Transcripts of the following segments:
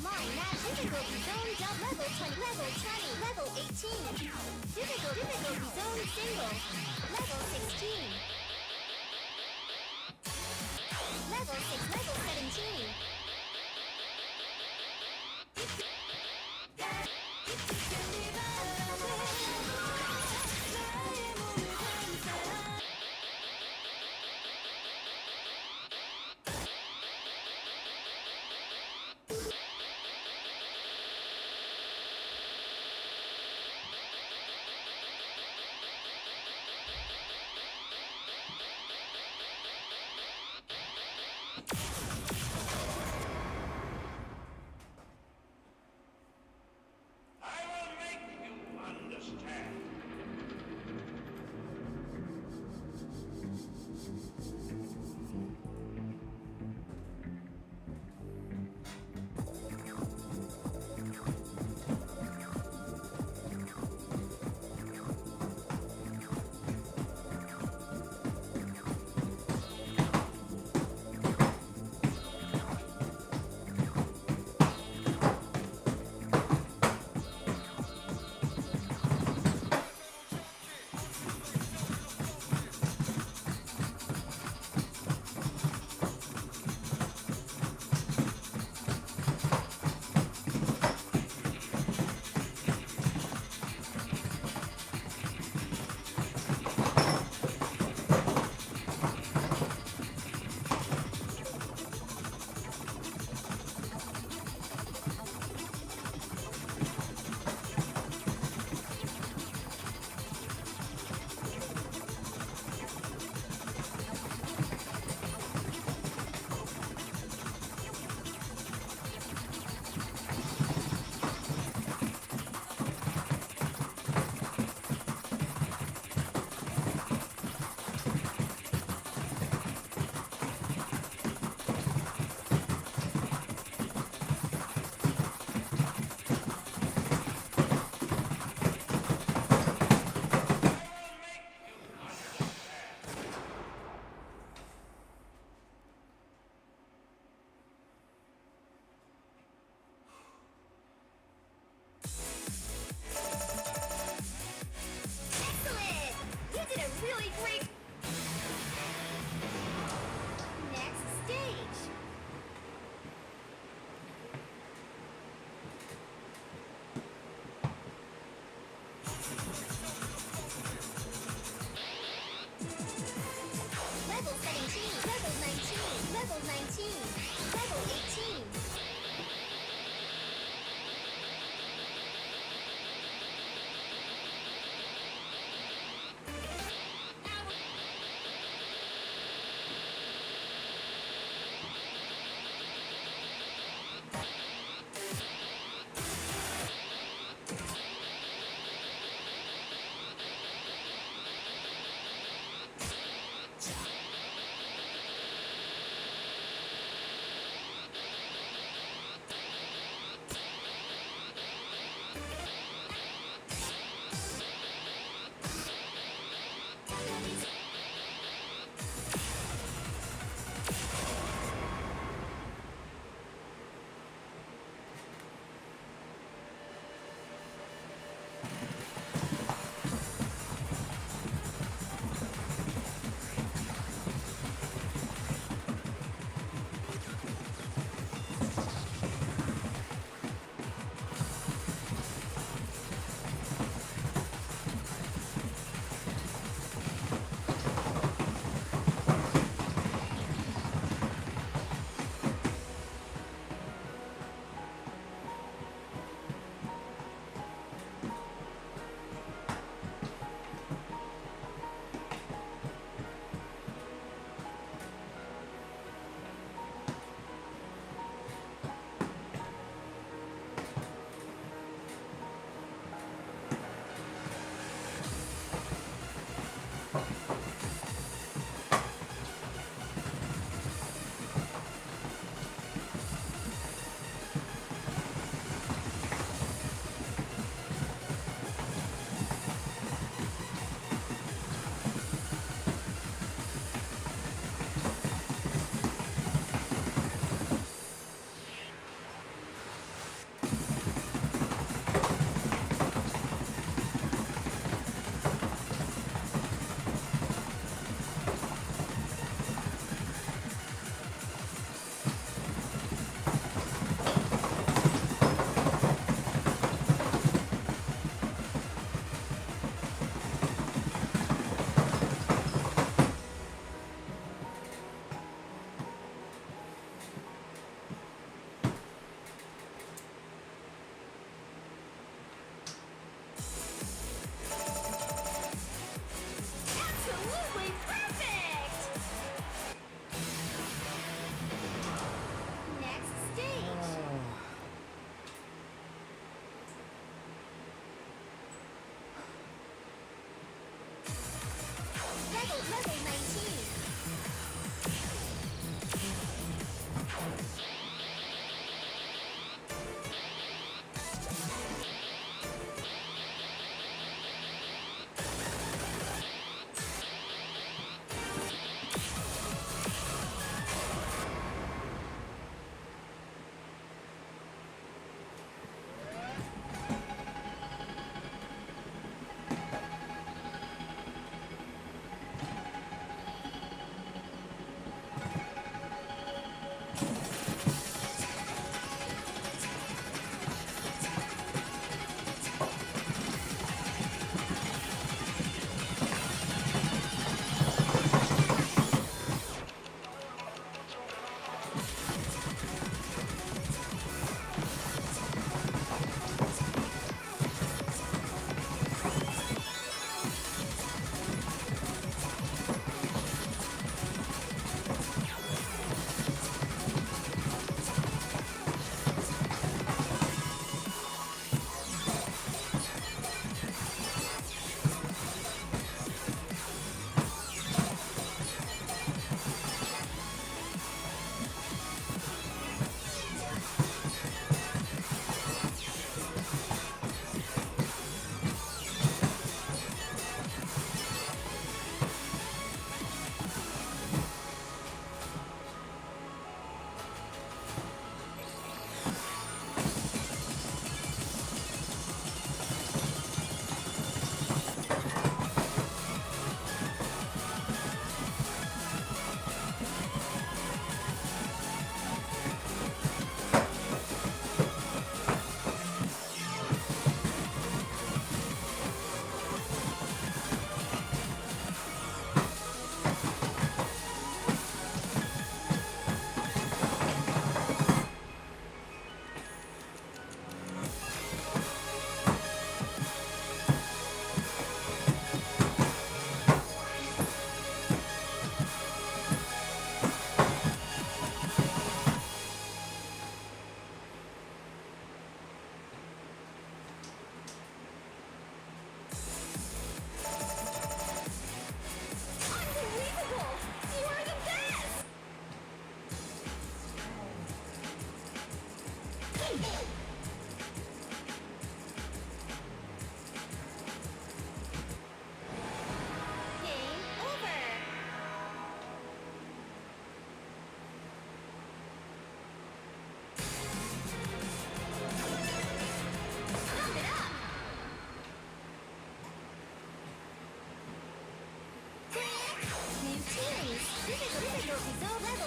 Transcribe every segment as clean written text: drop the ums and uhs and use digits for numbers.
online now. Difficulty zone jump level 20, level 20, level 18. Difficulty zone single, level 16. Level 6, level 17.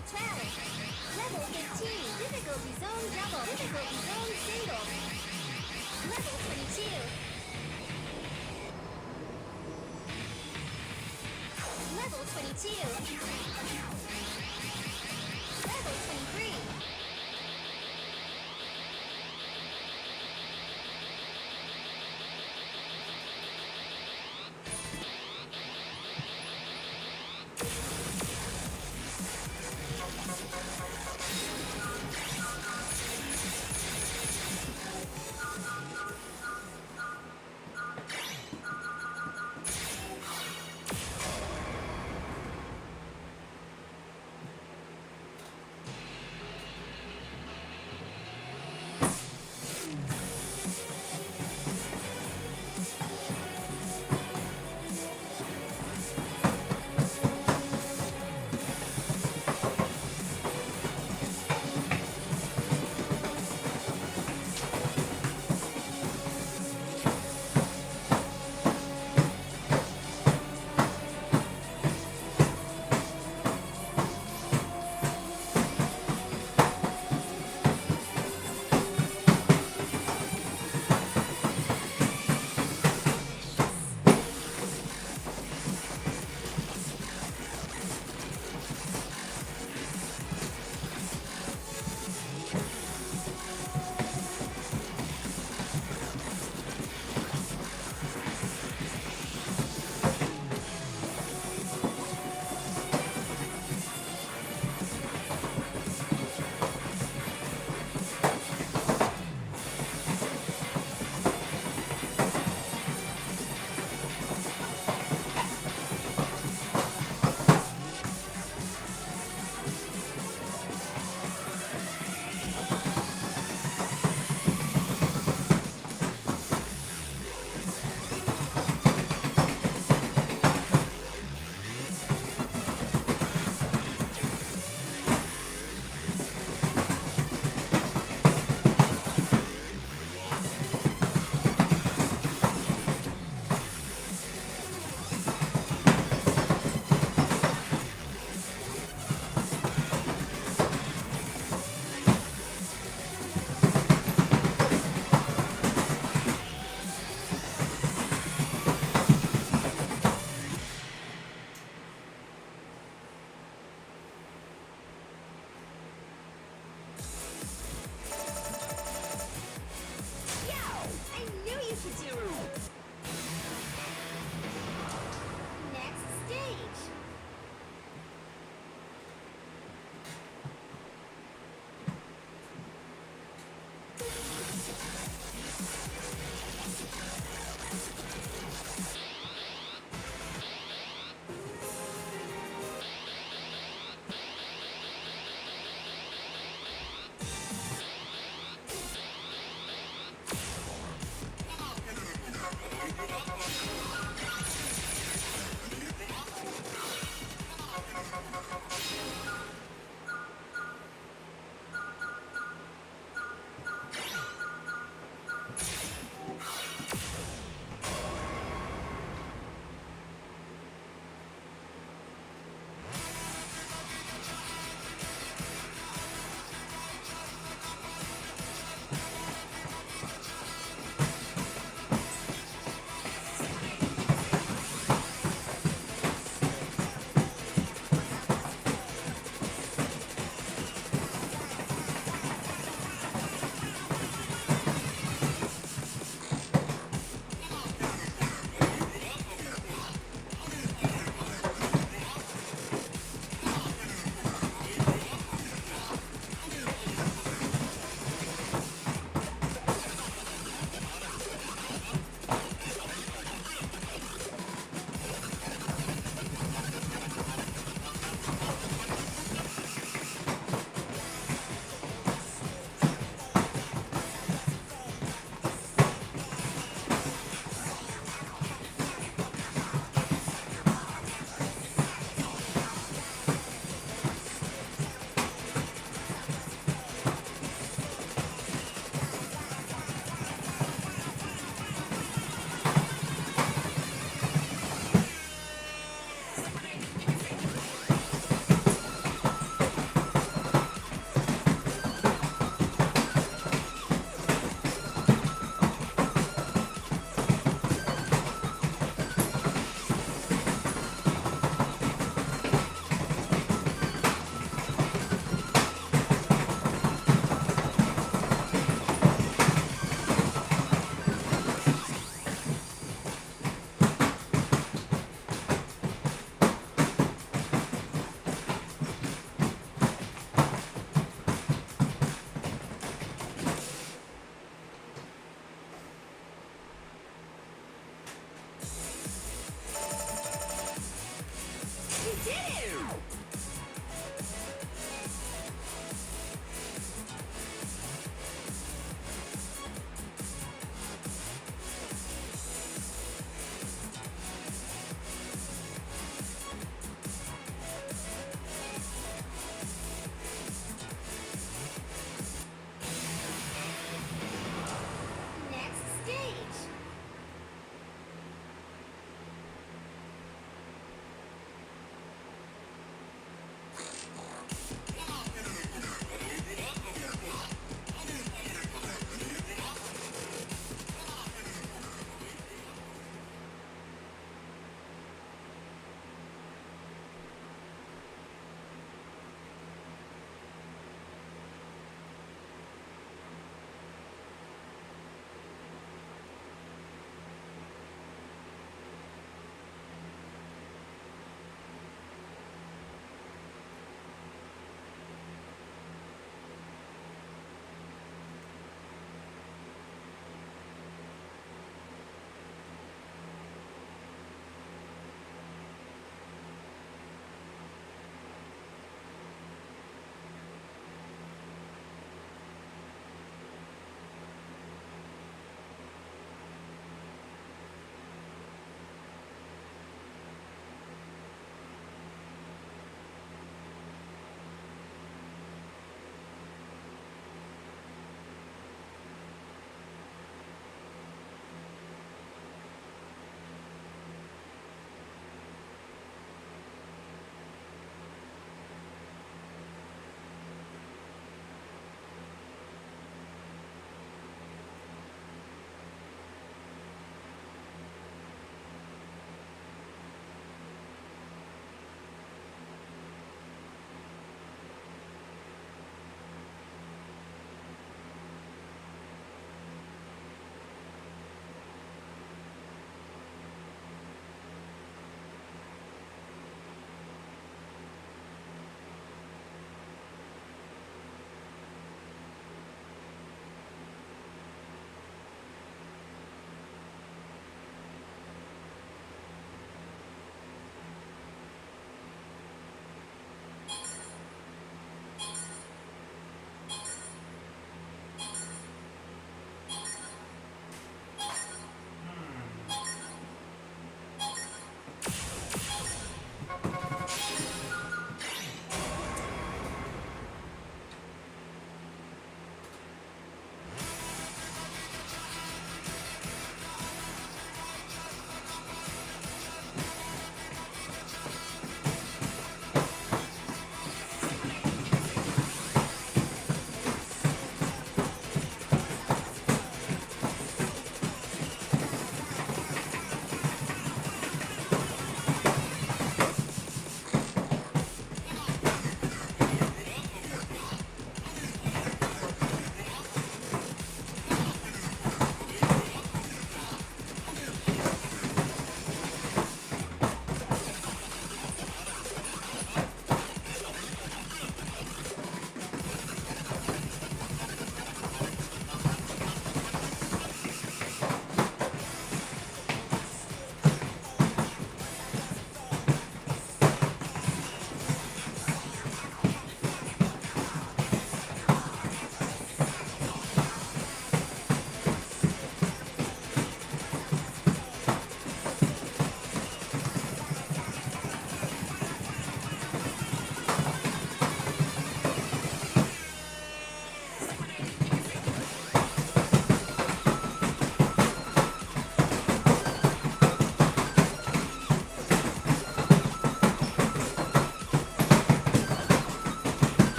Level 12. Level 15. Difficulty zone double. Difficulty zone single. Level 22. Level 22. Level 23.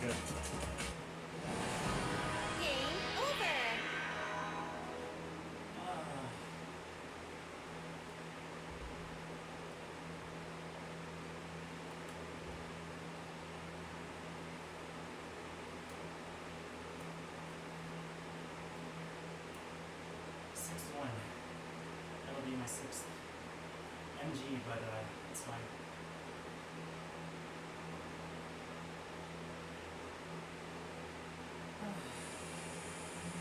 good. Game over. That'll be my 6th MG, but it's fine.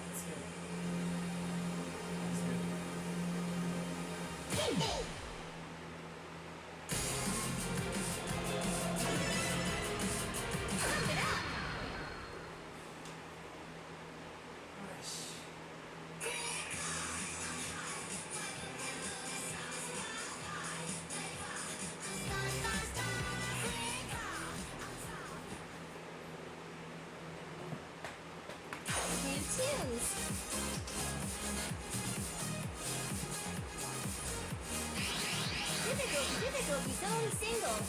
That's good. That's good. Pump it up. New tunes. Difficulty zone single.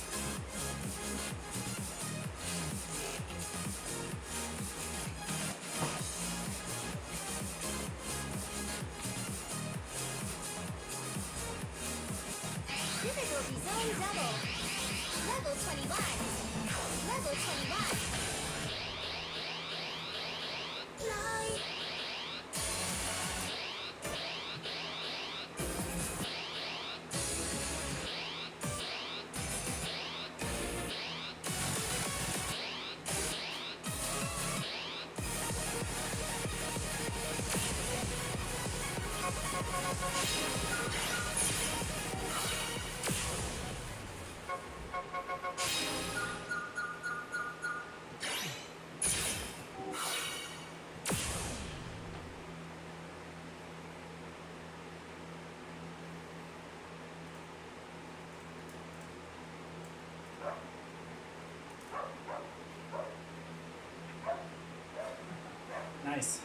Difficulty zone double. Level 21. Level 21. Fly. Nice.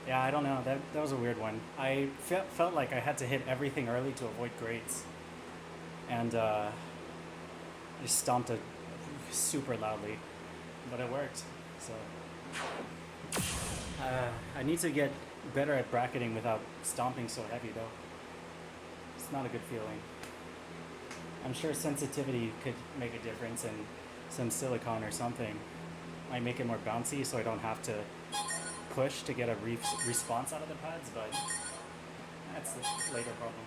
Yeah, I don't know. That was a weird one. I felt like I had to hit everything early to avoid grades, and I stomped it super loudly, but it worked. So I need to get better at bracketing without stomping so heavy, though. It's not a good feeling. I'm sure sensitivity could make a difference, and some silicone or something might make it more bouncy, so I don't have to push to get a response out of the pads, but that's a later problem.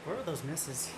Where are those misses?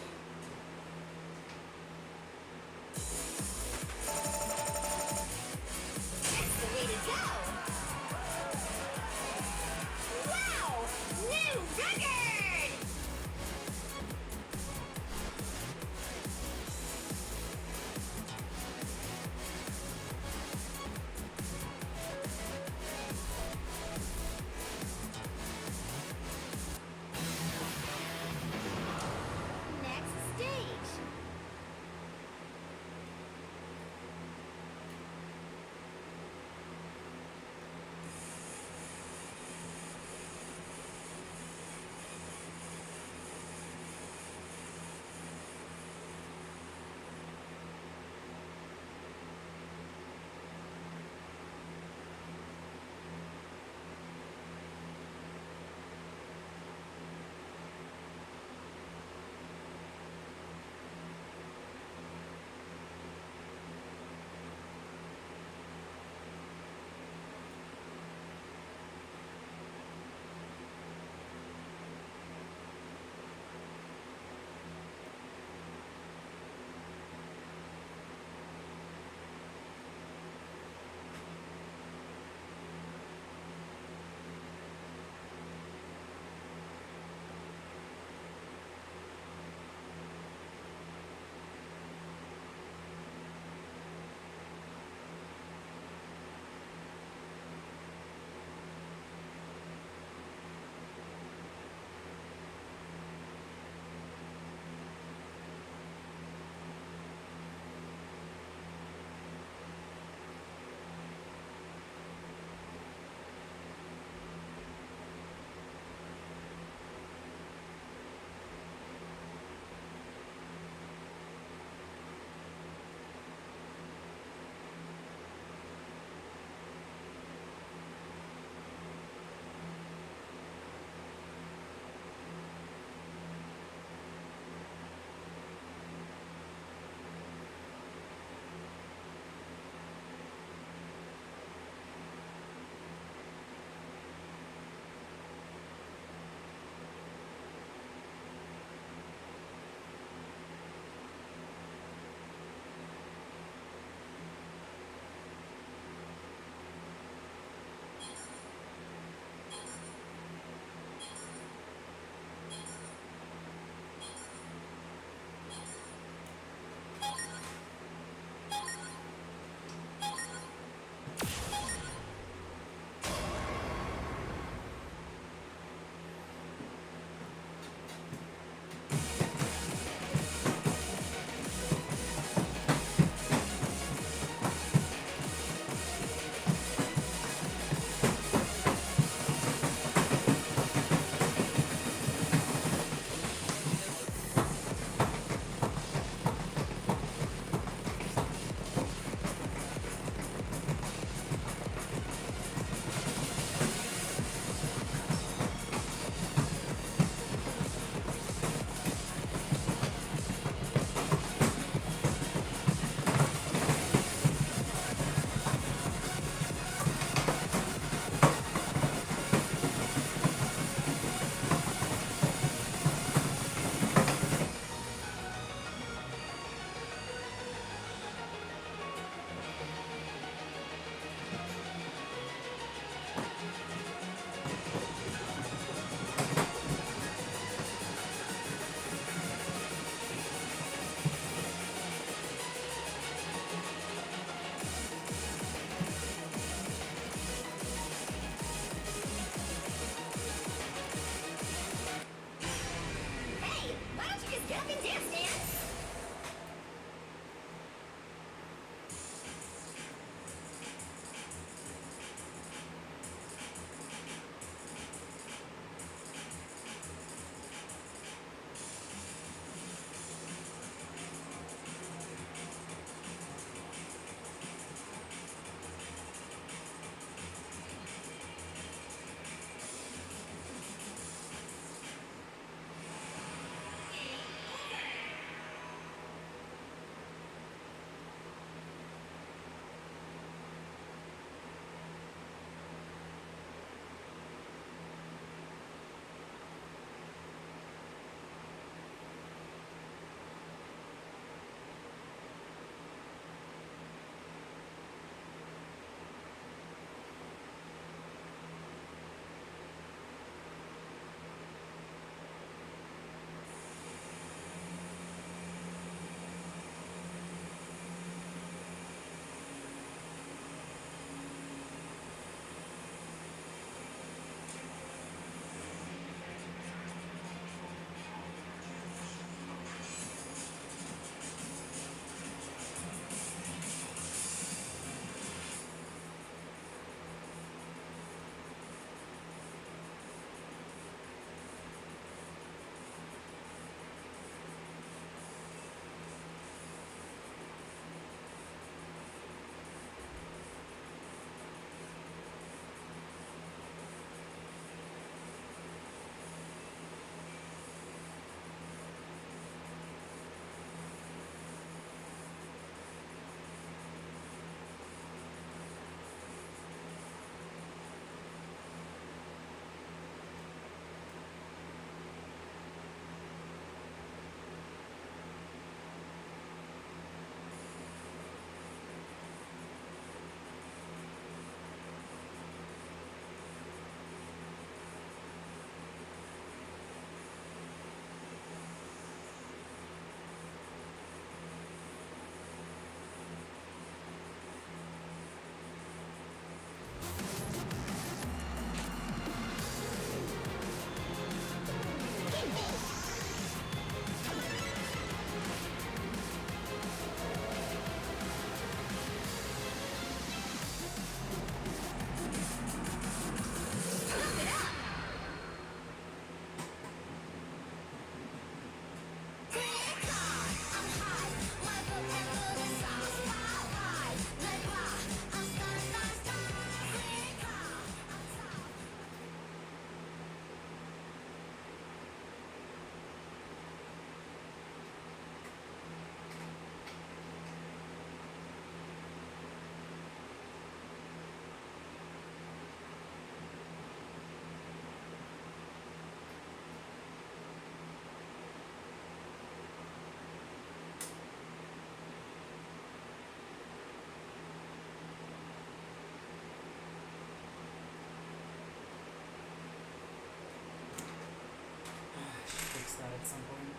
at some point.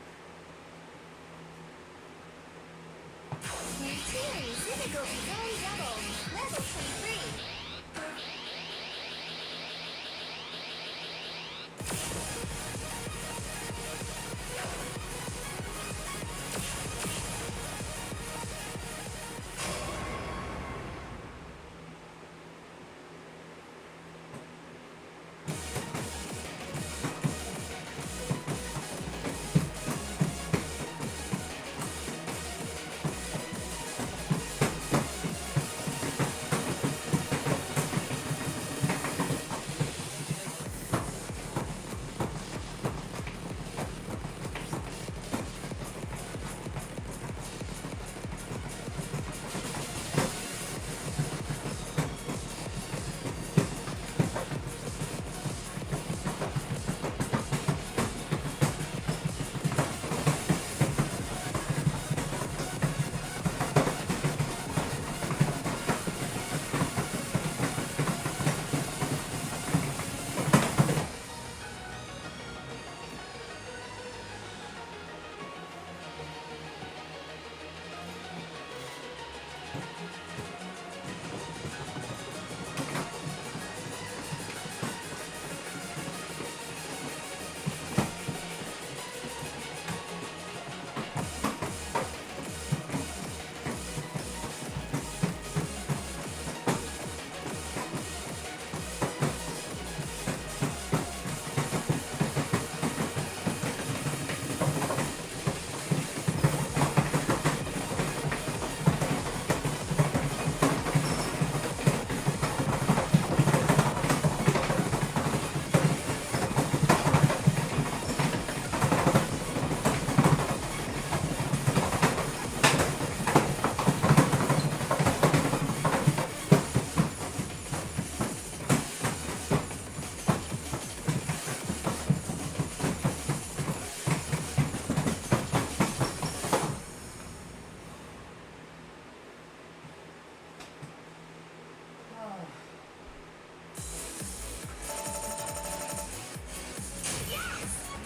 Series difficulty zone double. Level 23.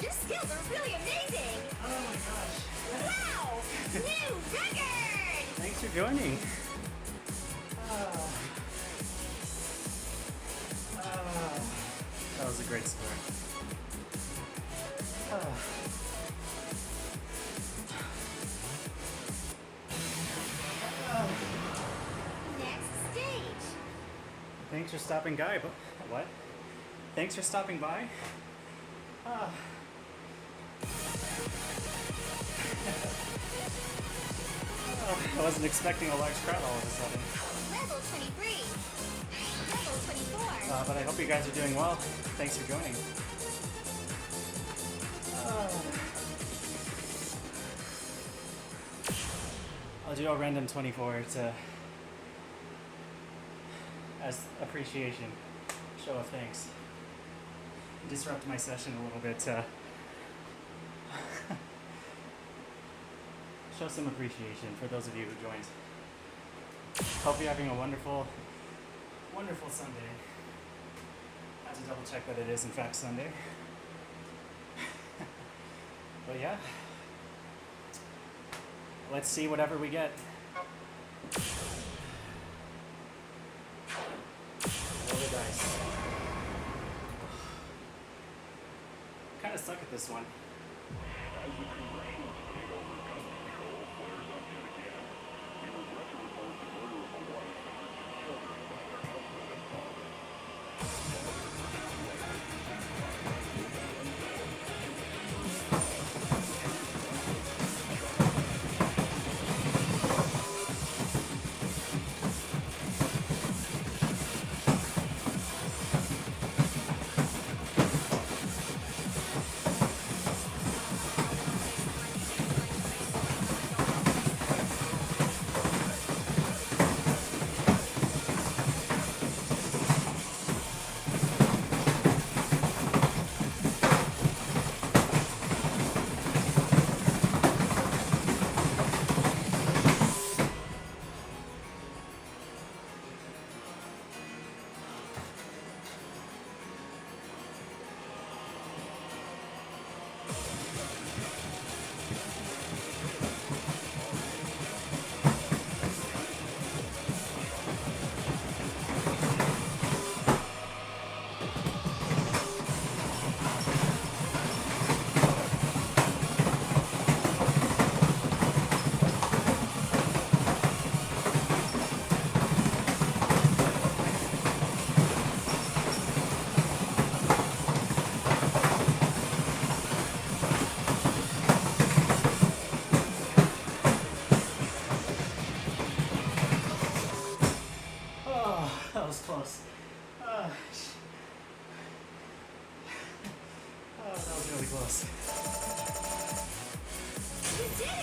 Your skills are really amazing! Oh my gosh. Wow! New record! Thanks for joining. That was a great story. Next stage. Thanks for stopping by. What? Thanks for stopping by. I wasn't expecting a large crowd all of a sudden. Level 23. Level 24. But I hope you guys are doing well. Thanks for joining. I'll do a random 24 as appreciation, show of thanks. Disrupt my session a little bit to show some appreciation for those of you who joined. Hope you're having a wonderful, wonderful Sunday. I have to double check that it is in fact Sunday. But yeah, let's see whatever we get. Roll the dice. Kind of suck at this one. close. Uh, oh, that was really close. You did it!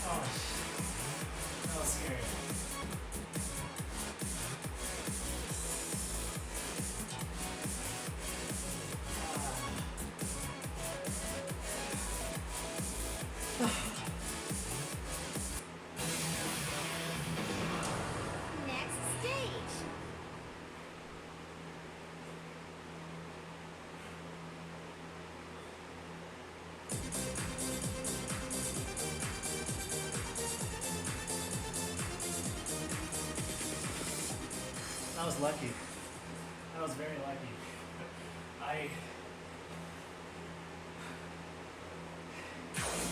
Oh, that was scary. Next stage. That was lucky. That was very lucky. I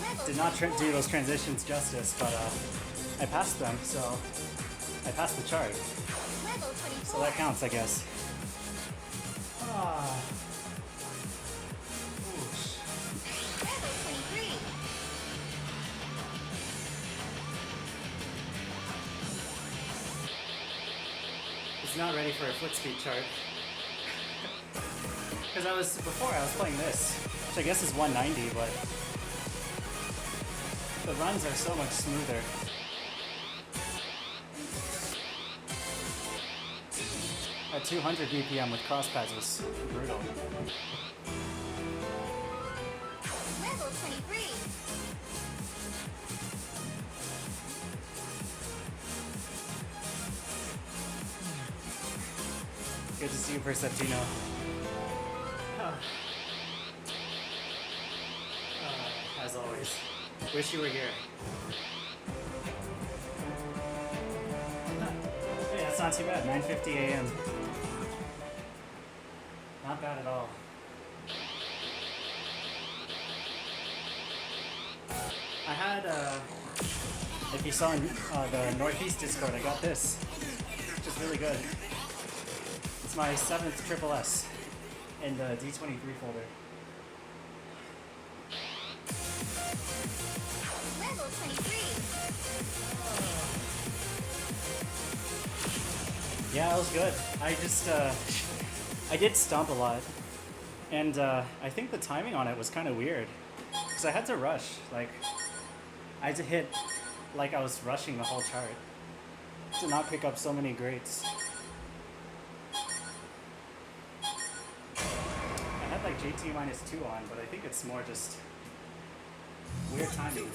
Level did not 24. do those transitions justice, but I passed them, so I passed the chart. Level 24. So that counts, I guess. Ah. Oosh. Level 23. It's not ready for a foot speed chart. Because I was playing this, which I guess is 190, but the runs are so much smoother. At 200 BPM with cross pads was brutal. Level 23. Good to see you, Perceptino. As always. Wish you were here. Hey, that's not too bad. 9:50 a.m. Not bad at all. I had, if you saw in the Northeast Discord, I got this, which is really good. It's my 7th Triple S in the D23 folder. Level 23. Yeah, it was good. I just, I did stomp a lot. And I think the timing on it was kind of weird. Because I had to rush. Like, I had to hit like I was rushing the whole chart to not pick up so many greats. I had like JT -2 on, but I think it's more just weird timing.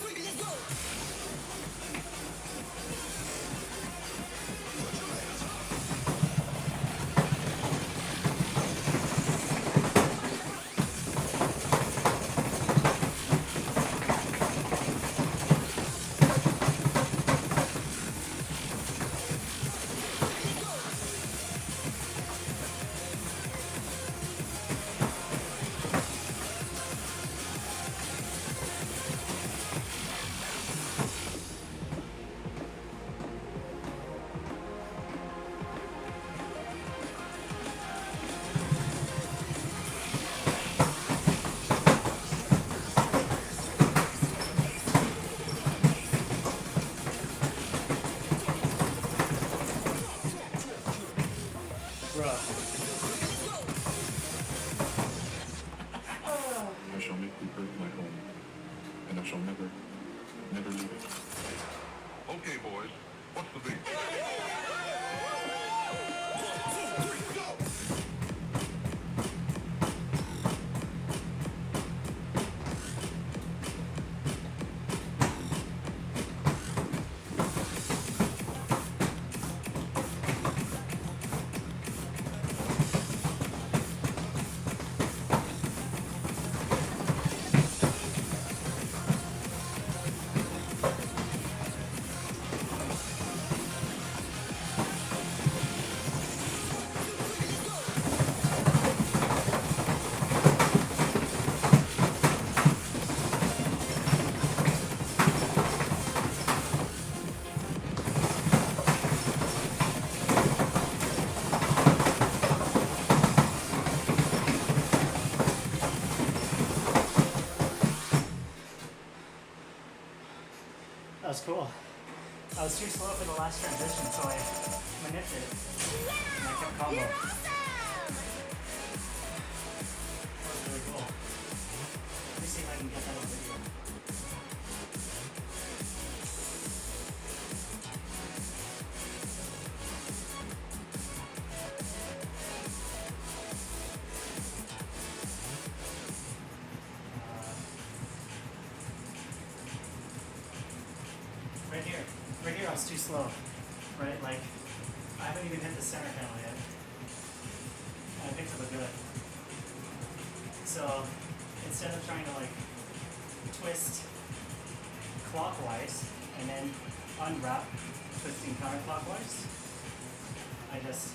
I shall make the earth my home, and I shall never, never leave it. Okay, boys, what's the beat? That was cool. I was too slow for the last transition, so I manipulated it. And I kept combo. You're That awesome! was really cool. Let me see if I can get that on video. Right here I was too slow, right? Like, I haven't even hit the center panel yet. And I picked up a good. So, instead of trying to like twist clockwise and then unwrap, twisting counterclockwise, I just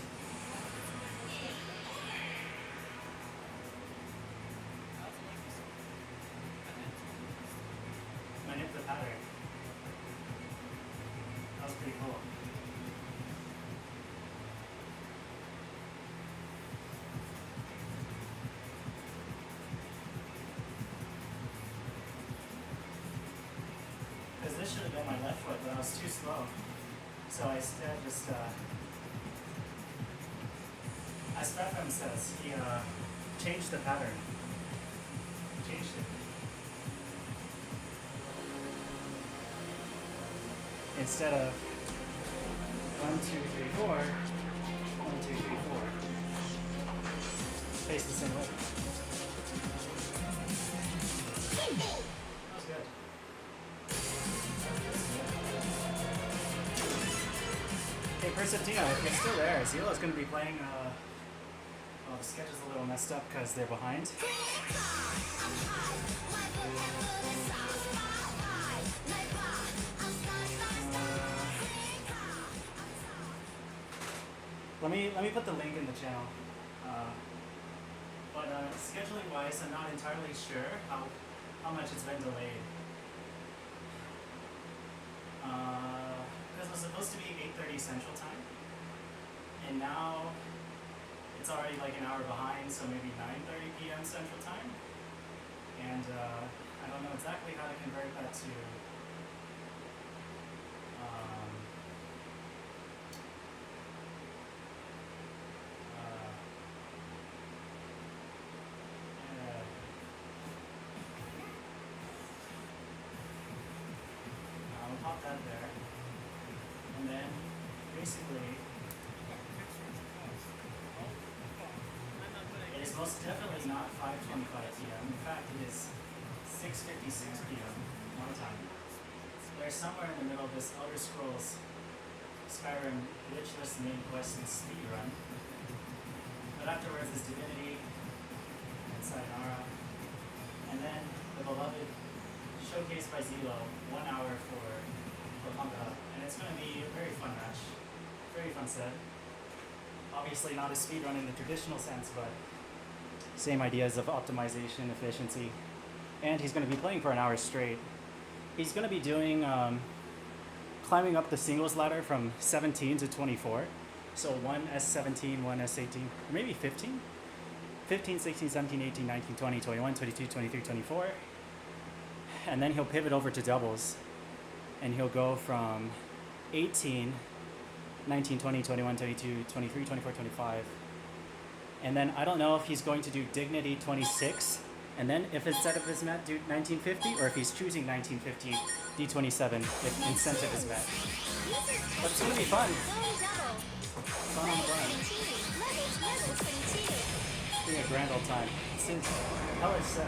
manip the pattern. That was pretty cool. Because this should have been my left foot, but I was too slow. So I instead just, as Stefan says, he changed the pattern. Changed it. Instead of 1, 2, 3, 4, 1, 2, 3, 4. Face the same way. That was good. Hey, Perceptino, if you're still there, Zilo's going to be playing. Well, the schedule's a little messed up because they're behind. Let me put the link in the channel. But scheduling wise, I'm not entirely sure how much it's been delayed. Because it was supposed to be 8:30 Central Time, and now it's already like an hour behind, so maybe 9:30 p.m. Central Time. And I don't know exactly how to convert that to. I'll pop that there, and then basically it is most definitely not 5:25 p.m. In fact, it is 6:56 p.m. my time. They're somewhere in the middle of this Elder Scrolls Skyrim glitchless main quest and speed run. But afterwards is Divinity and Sayonara, and then the beloved showcase by Zelo, 1 hour for Pump It Up, and it's going to be a very fun match, very fun set. Obviously not a speed run in the traditional sense, but same ideas of optimization, efficiency, and he's going to be playing for an hour straight. He's going to be doing climbing up the singles ladder from 17 to 24. So one S17, one S18, or maybe 15? 15, 16, 17, 18, 19, 20, 21, 22, 23, 24. And then he'll pivot over to doubles. And he'll go from 18, 19, 20, 21, 22, 23, 24, 25. And then I don't know if he's going to do Dignity 26. And then if instead of his met, do 1950, or if he's choosing 1950, D27, if incentive is met. But it's going to be fun. Fun on the run. It's going to be a grand old time. Since, how is it?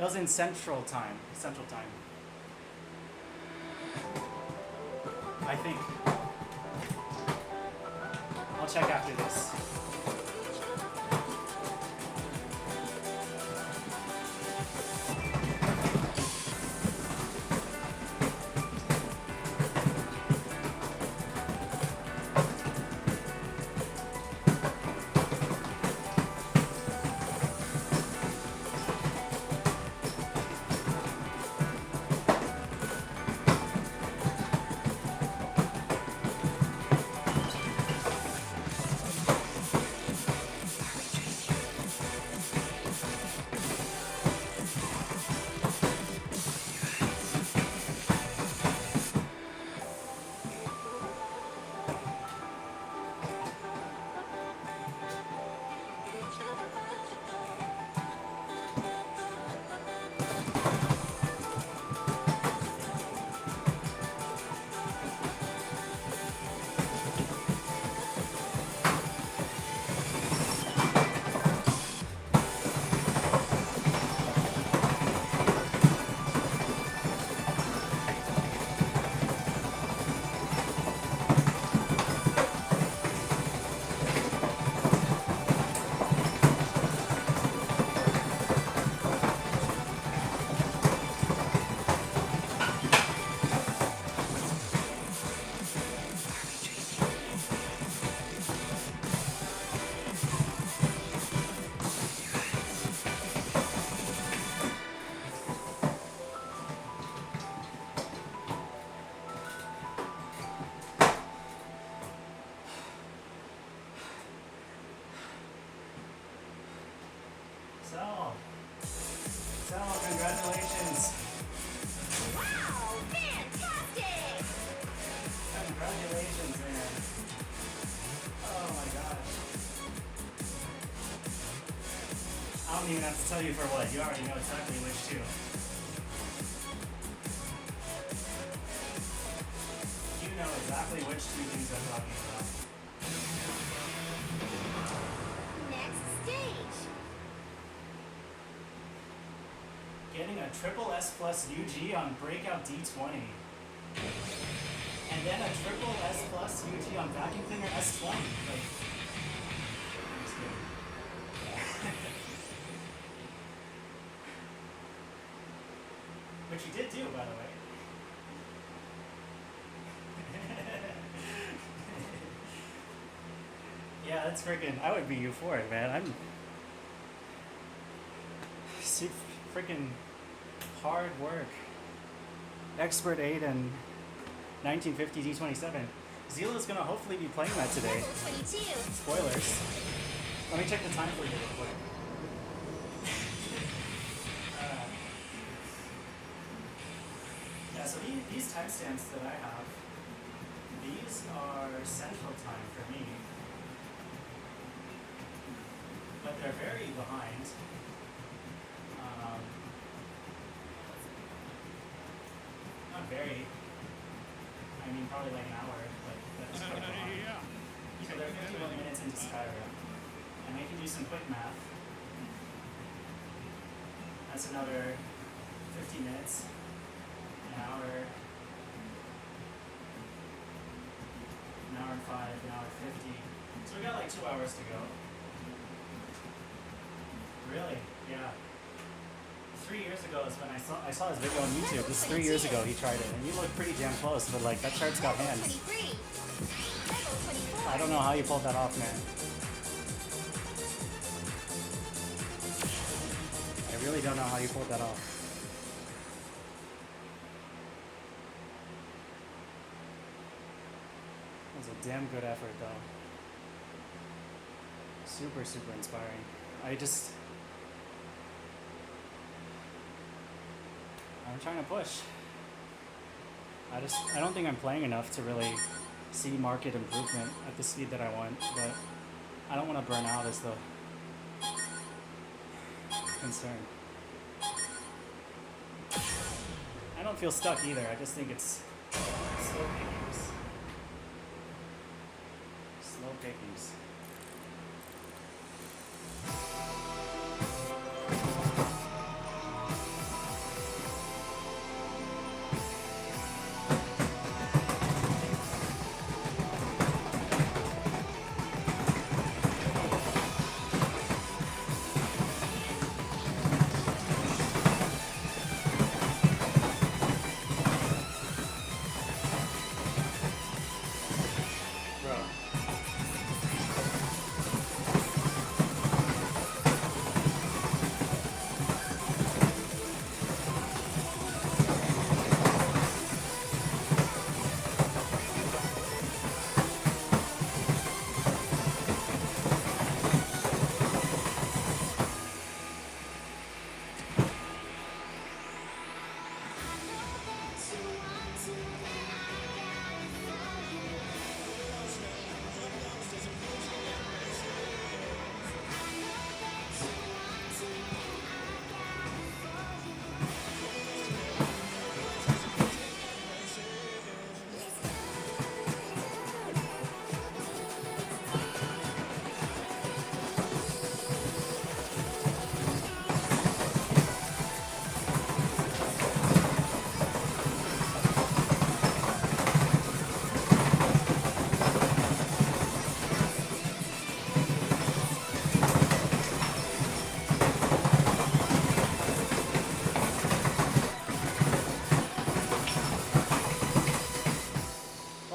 It was in Central Time. Central Time. I think. I'll check after this. Oh, congratulations. Wow, fantastic! Congratulations, man. Oh my gosh. I don't even have to tell you for what. You already know exactly which two. You know exactly which two things I'm talking about. Next stage. Getting a triple S plus UG on breakout D20. And then a triple S plus UG on vacuum cleaner S20. Like, I'm just kidding. Which you did do, by the way. Yeah, that's freaking. I would be euphoric, man. I'm freaking hard work. Expert 8 and 1950 D27. Zila's gonna hopefully be playing that today. Level 22. Spoilers. Let me check the time for you real quick. Yeah, so these timestamps that I have, these are Central Time for me. But they're very behind. Not very. I mean, probably like an hour, but that's quite long. So they're 51 minutes into Skyrim. And I can do some quick math. That's another 50 minutes, an hour and 5, an hour 50. So we got like 2 hours to go. Really? Yeah. 3 years ago is when I saw his video on YouTube. This is 3 years ago he tried it, and you look pretty damn close. But like that chart's got Level hands. 23. Level 24. I don't know how you pulled that off, man. I really don't know how you pulled that off. That was a damn good effort, though. Super, super inspiring. I'm trying to push. I don't think I'm playing enough to really see market improvement at the speed that I want, but I don't want to burn out is the concern. I don't feel stuck either. I just think it's slow pickings. Slow pickings. Bro.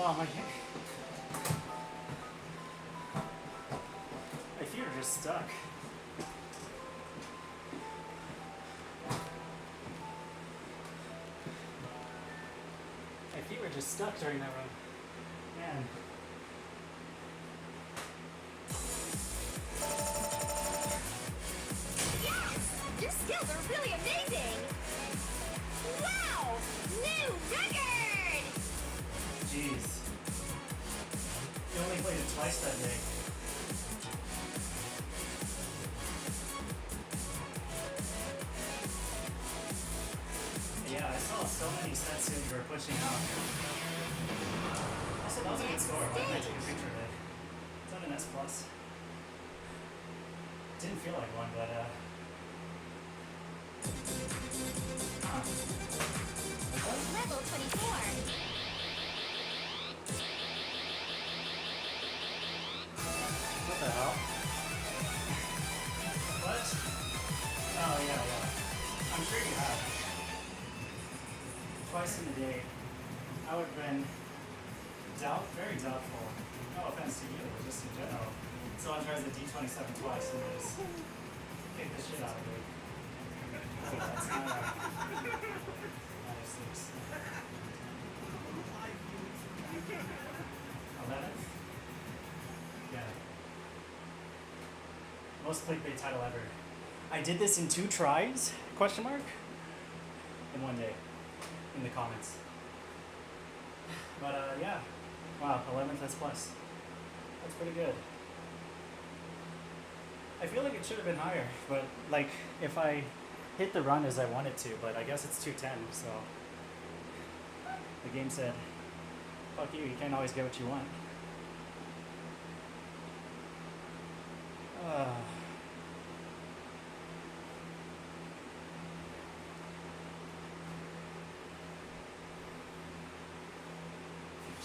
Oh my feet are just stuck. My feet were just stuck during that run. Man. Yes! Your skills are really amazing! so many Setsui were pushing out. Also, that was a good score. Why didn't I take a picture of it? It's on an S plus. Didn't feel like one, but Level 24. what the hell? What? Oh yeah, yeah. I'm sure you have. Twice in a day. I would have been very doubtful. No offense to you, but just in general. Someone tries the D27 twice and they just kick the shit out of it. So that's not nice. 11th? Yeah. Most clickbait title ever. I did this in 2 tries? Question mark? In 1 day. In the comments. But yeah. Wow, 11th S plus. That's pretty good. I feel like it should have been higher, but like if I hit the run as I wanted to, but I guess it's 210, so the game said, fuck you can't always get what you want.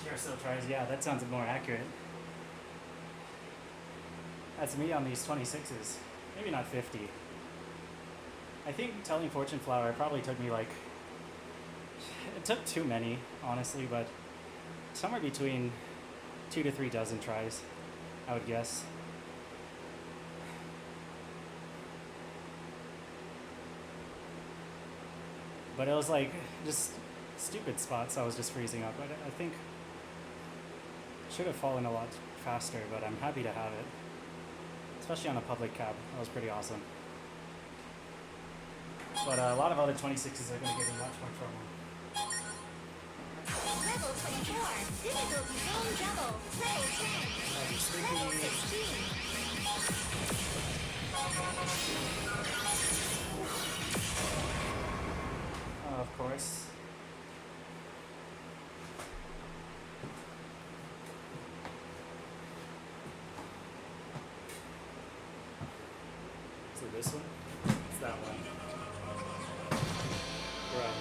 Or so tries, yeah, that sounds more accurate. That's me on these 26s. Maybe not 50. I think telling Fortune Flower probably took me like, it took too many, honestly, but somewhere between 2 to 3 dozen tries, I would guess. But it was like just stupid spots I was just freezing up. I think should have fallen a lot faster, but I'm happy to have it. Especially on a public cab. That was pretty awesome. But a lot of other 26s are going to give me much more trouble. Level 24. Difficulty zone double. Level 10. Level 16. Of course. Is it this one? It's that one. Right.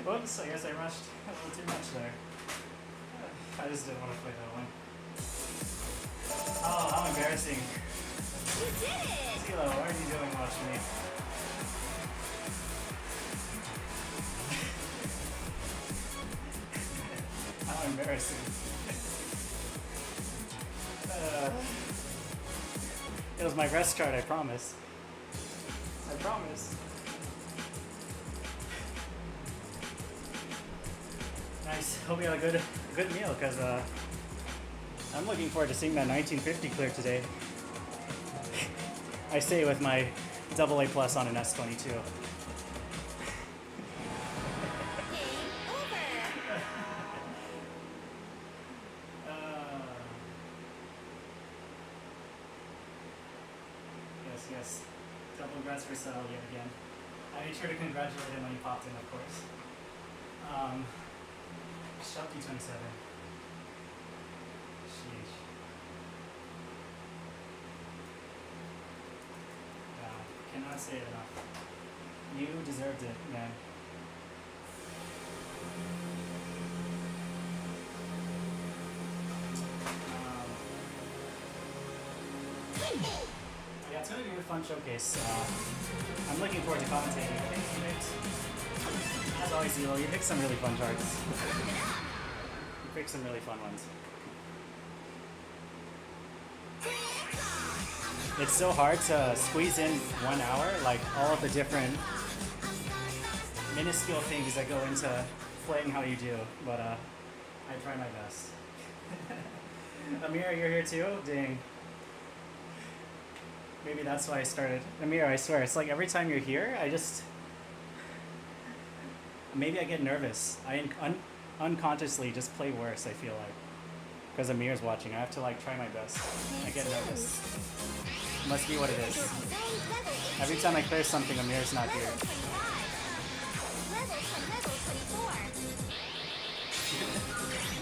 Whoops, I guess I rushed a little too much there. I just didn't want to play that one. Oh, how embarrassing. You did it! Tilo, what are you doing watching me? How embarrassing. It was my rest card, I promise. I promise. Nice. Hope you had a good meal, because I'm looking forward to seeing that 1950 clear today. I say with my AA plus on an S22. Game over. yes. Double congrats for Sal yet again. I made sure to congratulate him when he popped in, of course. Shelby 27. Sheesh. Yeah, cannot say it enough. You deserved it, man. Yeah, it's gonna be a fun showcase. I'm looking forward to commentating. I think you picked, as always, Zelo, you picked some really fun charts. You picked some really fun ones. It's so hard to squeeze in 1 hour, like all of the different minuscule things that go into playing how you do, but I try my best. Amira, you're here too? Dang. Maybe that's why I started. Amira, I swear, it's like every time you're here, maybe I get nervous. I unconsciously just play worse, I feel like. Because Amir's watching, I have to like try my best. I get nervous. Must be what it is. Every time I clear something, Amir's not here.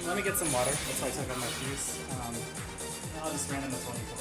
Let me get some water. That's why I took out my shoes. I'll just random the 24.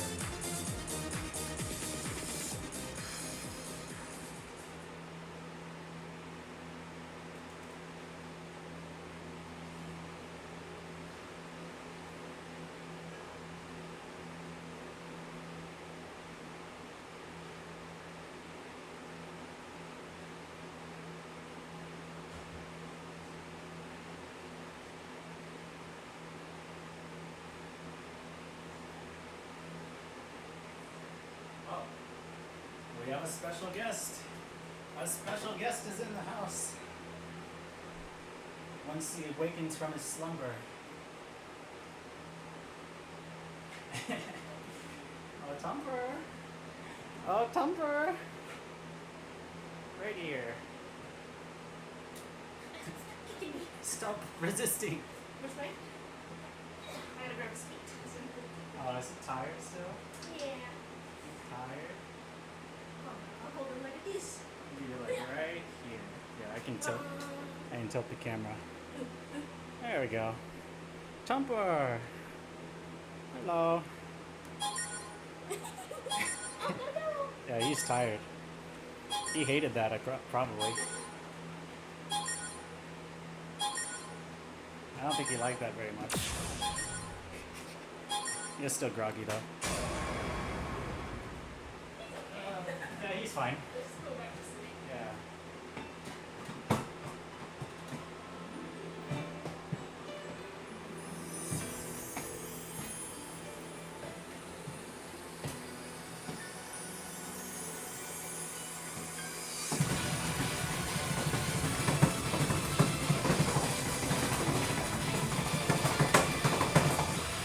We have a special guest. A special guest is in the house. Once he awakens from his slumber. Oh, Tumper. Oh, Tumper. Right here. Stop resisting. Which way? I gotta grab his feet. Oh, is he tired still? Yeah. Tired? I'll hold him like this. You're like right here. Yeah, I can tilt the camera. There we go. Tumper. Hello. Yeah, he's tired. He hated that, probably. I don't think he liked that very much. He's still groggy though. Yeah, he's fine. Let's go back to sleep. Yeah.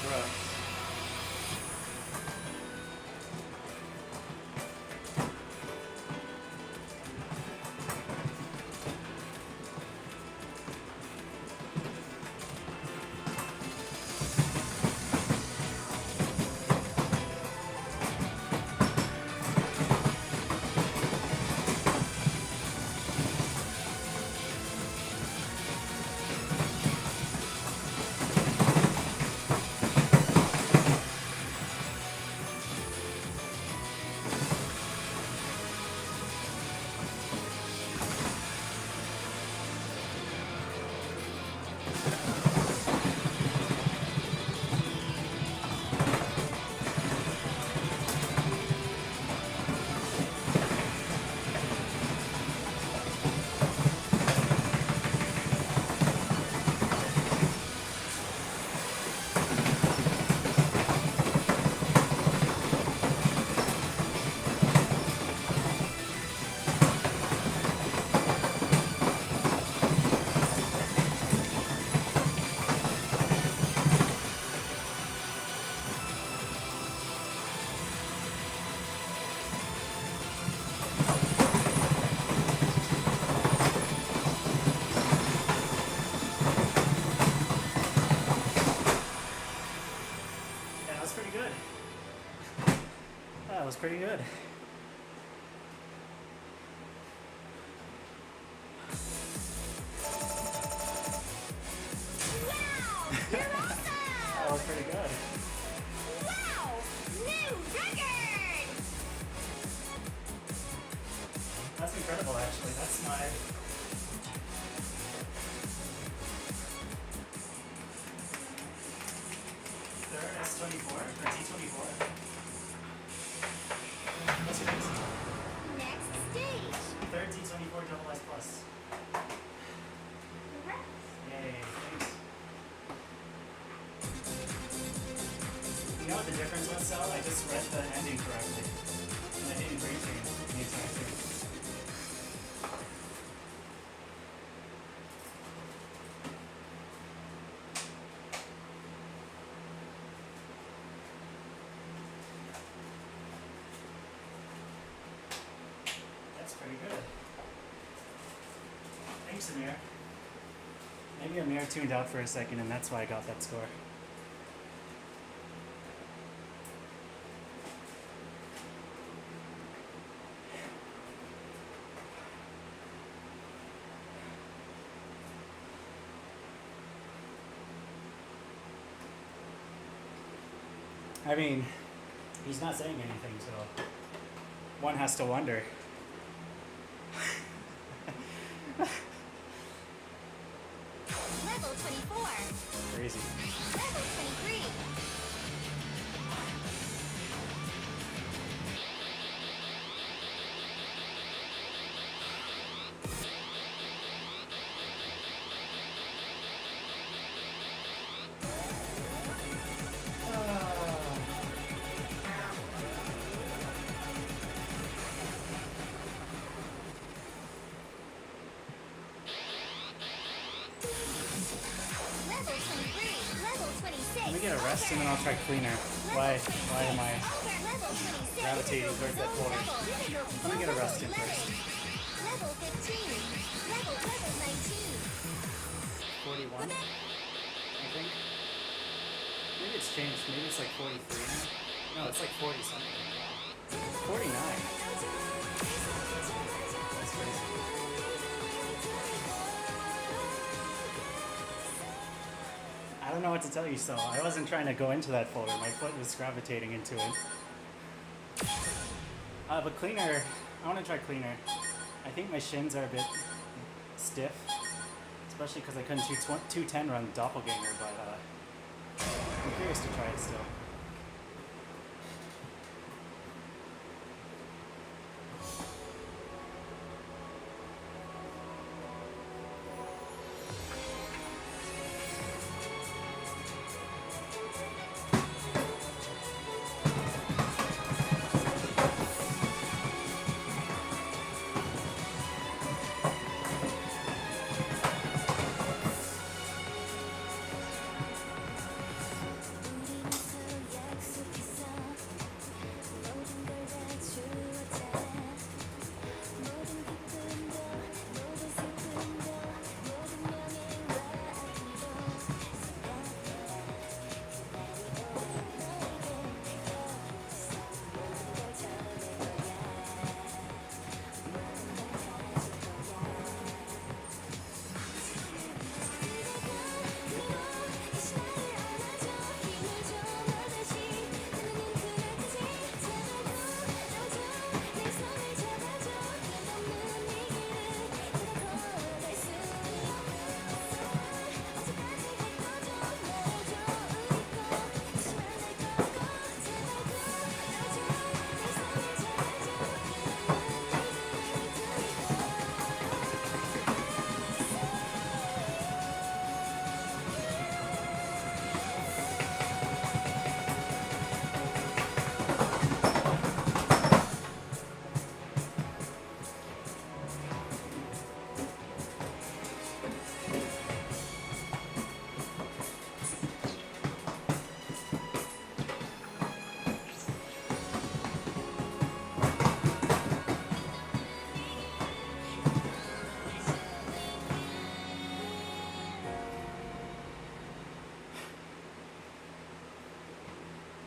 Bruh. Yeah, that was pretty good. That was pretty good. Wow! New record! That's incredible, actually. That's my... third S24, or T24. What's your next? Next stage. Third T24 double S plus. Congrats. Yay, thanks. You know what the difference was, Sal? I just read the ending correctly. And I didn't grade change anytime soon. That's pretty good. Thanks, Amir. Maybe Amir tuned out for a second and that's why I got that score. I mean, he's not saying anything, so one has to wonder. Level 24. Crazy. Level 23. Level 23. Level 26. Let me get a rest and then I'll try cleaner. Why am I... Level 26. gravitating towards that folder? Let me get a rest in first. Level 15. Level 19. 41, I think. Maybe it's changed. Maybe it's like 43 now. No, it's like 40 something. 49. That's crazy. I don't know what to tell you, so I wasn't trying to go into that folder. My foot was gravitating into it. But cleaner, I want to try cleaner. I think my shins are a bit stiff, especially because I couldn't 210 run Doppelganger, but I'm curious to try it still.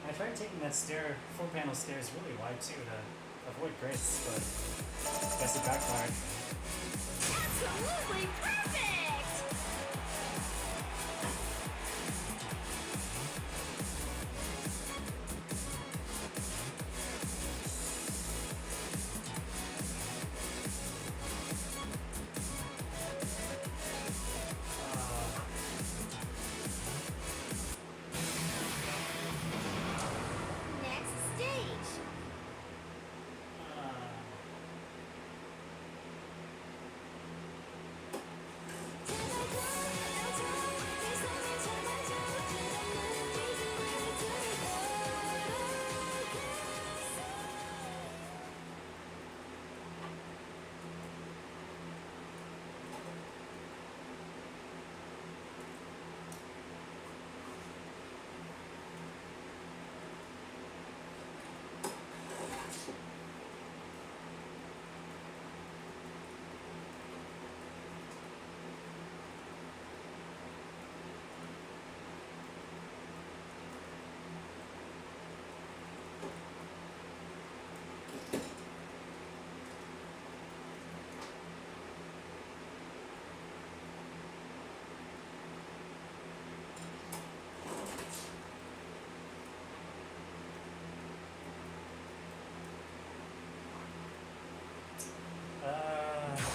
I tried taking that full panel stairs really wide too to avoid grits, but I guess it backfired. Absolutely perfect!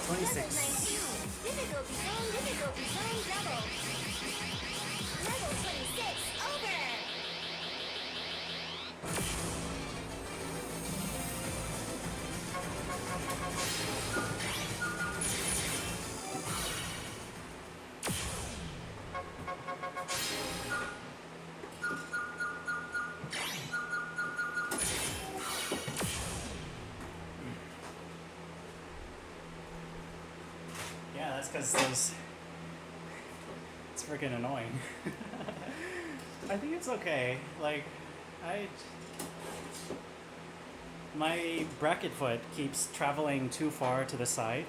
26. 19. Difficulty zone, difficulty zone double. Level 26. Over. Yeah, that's because those. It's freaking annoying. I think it's okay. Like, my bracket foot keeps traveling too far to the side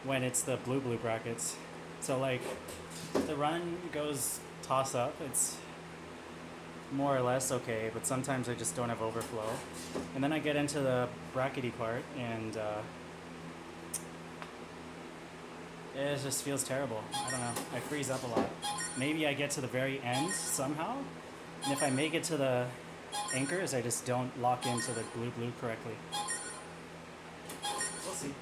when it's the blue brackets. So like, the run goes toss up. It's more or less okay, but sometimes I just don't have overflow. And then I get into the brackety part and it just feels terrible. I don't know. I freeze up a lot. Maybe I get to the very end somehow, and if I make it to the anchors, I just don't lock into the blue correctly. We'll see.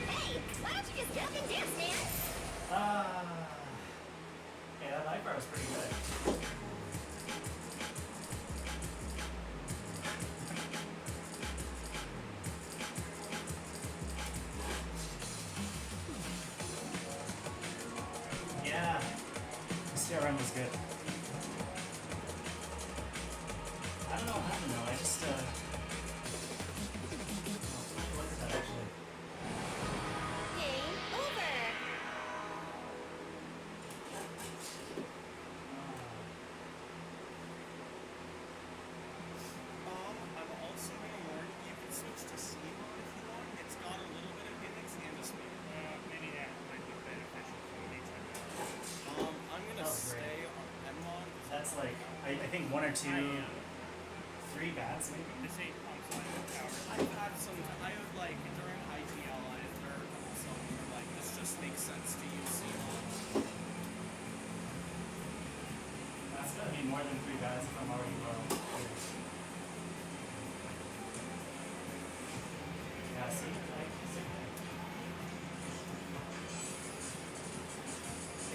Hey, why don't you just jump and dance, man? Yeah, that light bar was pretty good. Yeah, the CRM was good. I don't know what happened though. I just look at that actually. Game over. I'm also going to warn you, you can switch to C-Mod if you want. It's got a little bit of gimmicks and a speed. Maybe that might be beneficial for me to I'm going to Oh, great. stay on M-Mod. That's like I think one or two, three bats maybe. This ain't pumps on the power. I've had some, I have like, during IGL, there are a couple songs where like, this just makes sense to use C-Mod. That's gonna be more than three bats if I'm already low. Yeah, see, like,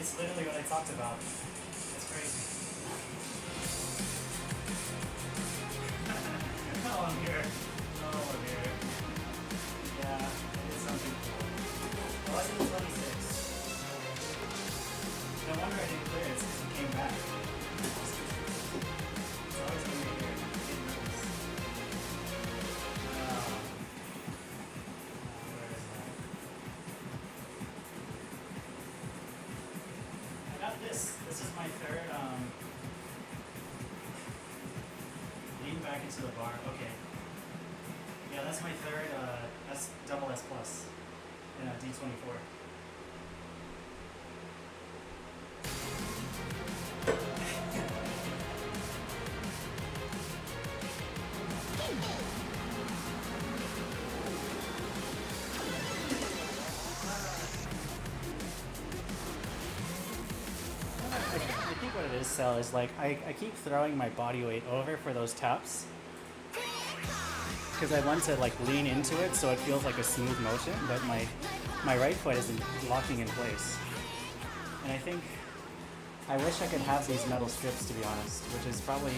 it's literally what I talked about. It's crazy. Oh, I'm here. Oh, I'm here. Yeah, I did something cool. Well, I did 26. No wonder I didn't clear it, it's because he came back. It's always when you're here, you get nervous. Where is that? I got this. This is my third lead Feeding back into the bar. Okay. Yeah, that's my third. That's double S plus in a D24. I think what it is, Sel, is like I keep throwing my body weight over for those taps because I want to like lean into it so it feels like a smooth motion, but my right foot isn't locking in place. And I think I wish I could have these metal strips, to be honest, which is probably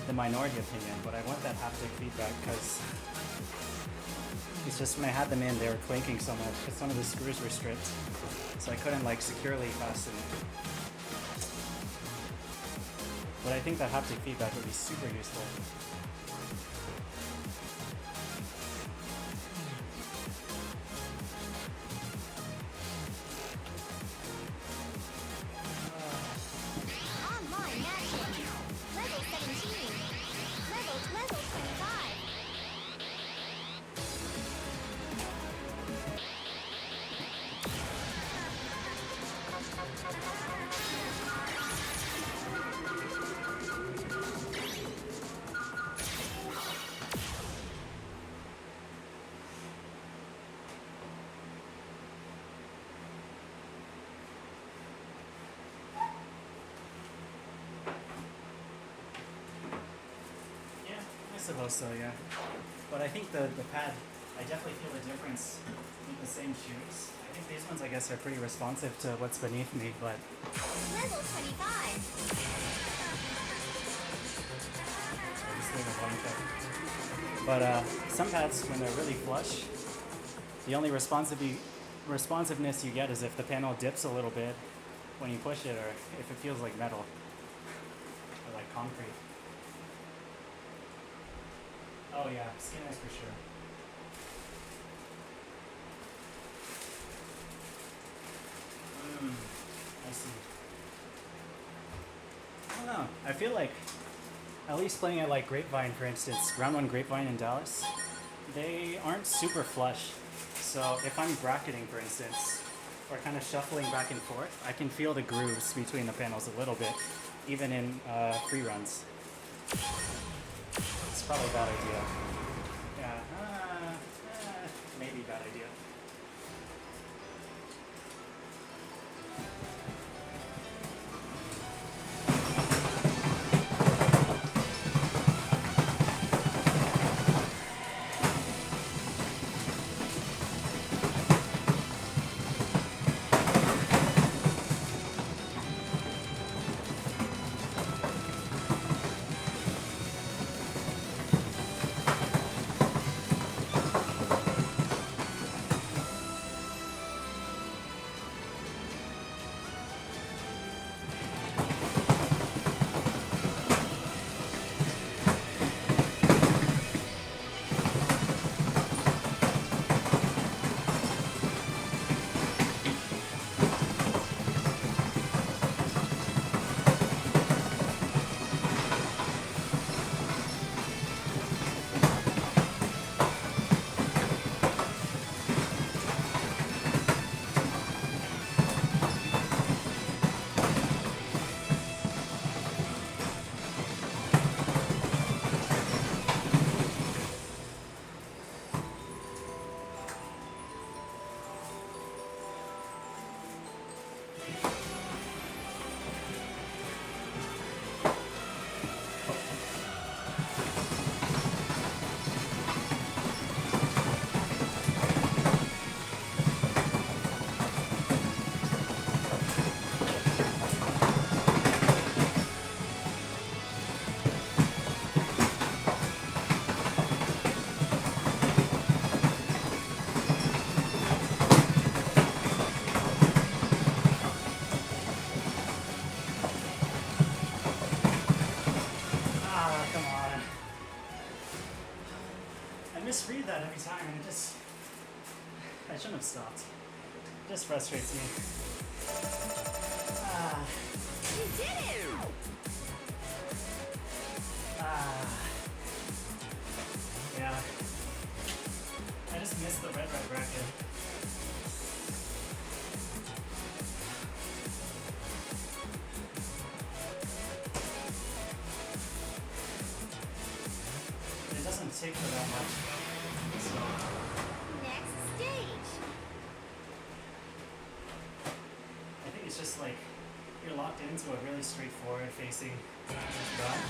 the minority opinion, but I want that haptic feedback because it's just when I had them in, they were clanking so much because some of the screws were stripped, so I couldn't like securely fasten it. But I think that haptic feedback would be super useful. Online matching. Level 17. Level 25. Yeah, I suppose so, yeah. But I think the pad, I definitely feel the difference with the same shoes. I think these ones, I guess, are pretty responsive to what's beneath me, but Level 25. I just leave a blanket. But some pads, when they're really flush, the only responsiveness you get is if the panel dips a little bit when you push it, or if it feels like metal or like concrete. Oh yeah, skin ice for sure. I see. I don't know. I feel like, at least playing at like Grapevine, for instance, round one Grapevine in Dallas, they aren't super flush. So if I'm bracketing, for instance, or kind of shuffling back and forth, I can feel the grooves between the panels a little bit, even in free runs. It's probably a bad idea. Yeah, maybe bad idea. Come on. I misread that every time and I shouldn't have stopped. It just frustrates me. You did it! take for that much. So Next stage. I think it's just like you're locked into a really straightforward facing run.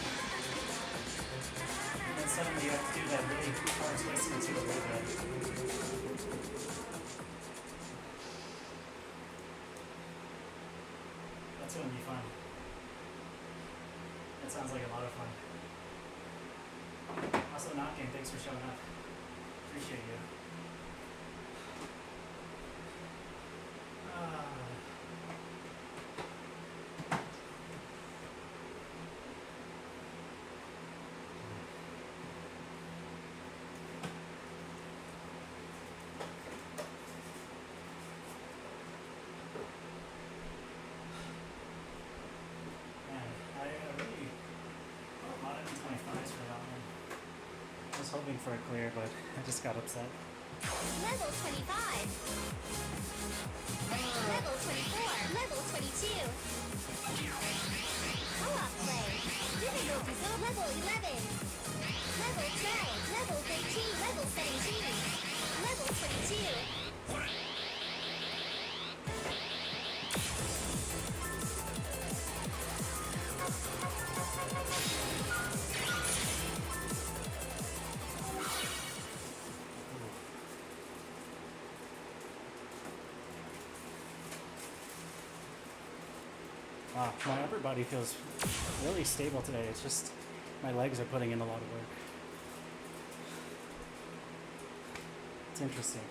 And then suddenly you have to do that really hard twist into a little bit. That's gonna be fun. That sounds like a lot of fun. Also, Knocking, thanks for showing up. Appreciate you. Man, I really got a lot of 25s for that one. I was hoping for a clear, but I just got upset. Level 25. Level 24. Level 22. Co-op play. Difficulty zone level 11. Level 12. Level 13. Level 17. Level 22. Wow, my upper body feels really stable today. It's just my legs are putting in a lot of work. It's interesting.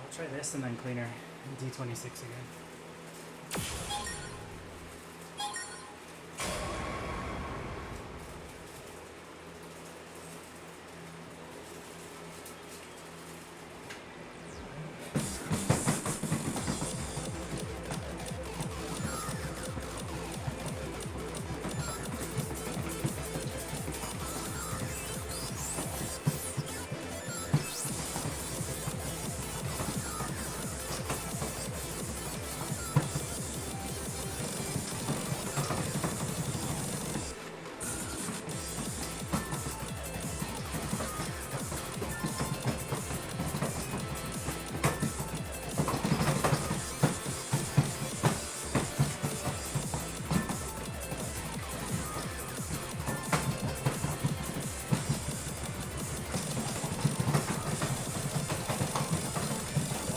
I'll try this and then cleaner. D26 again.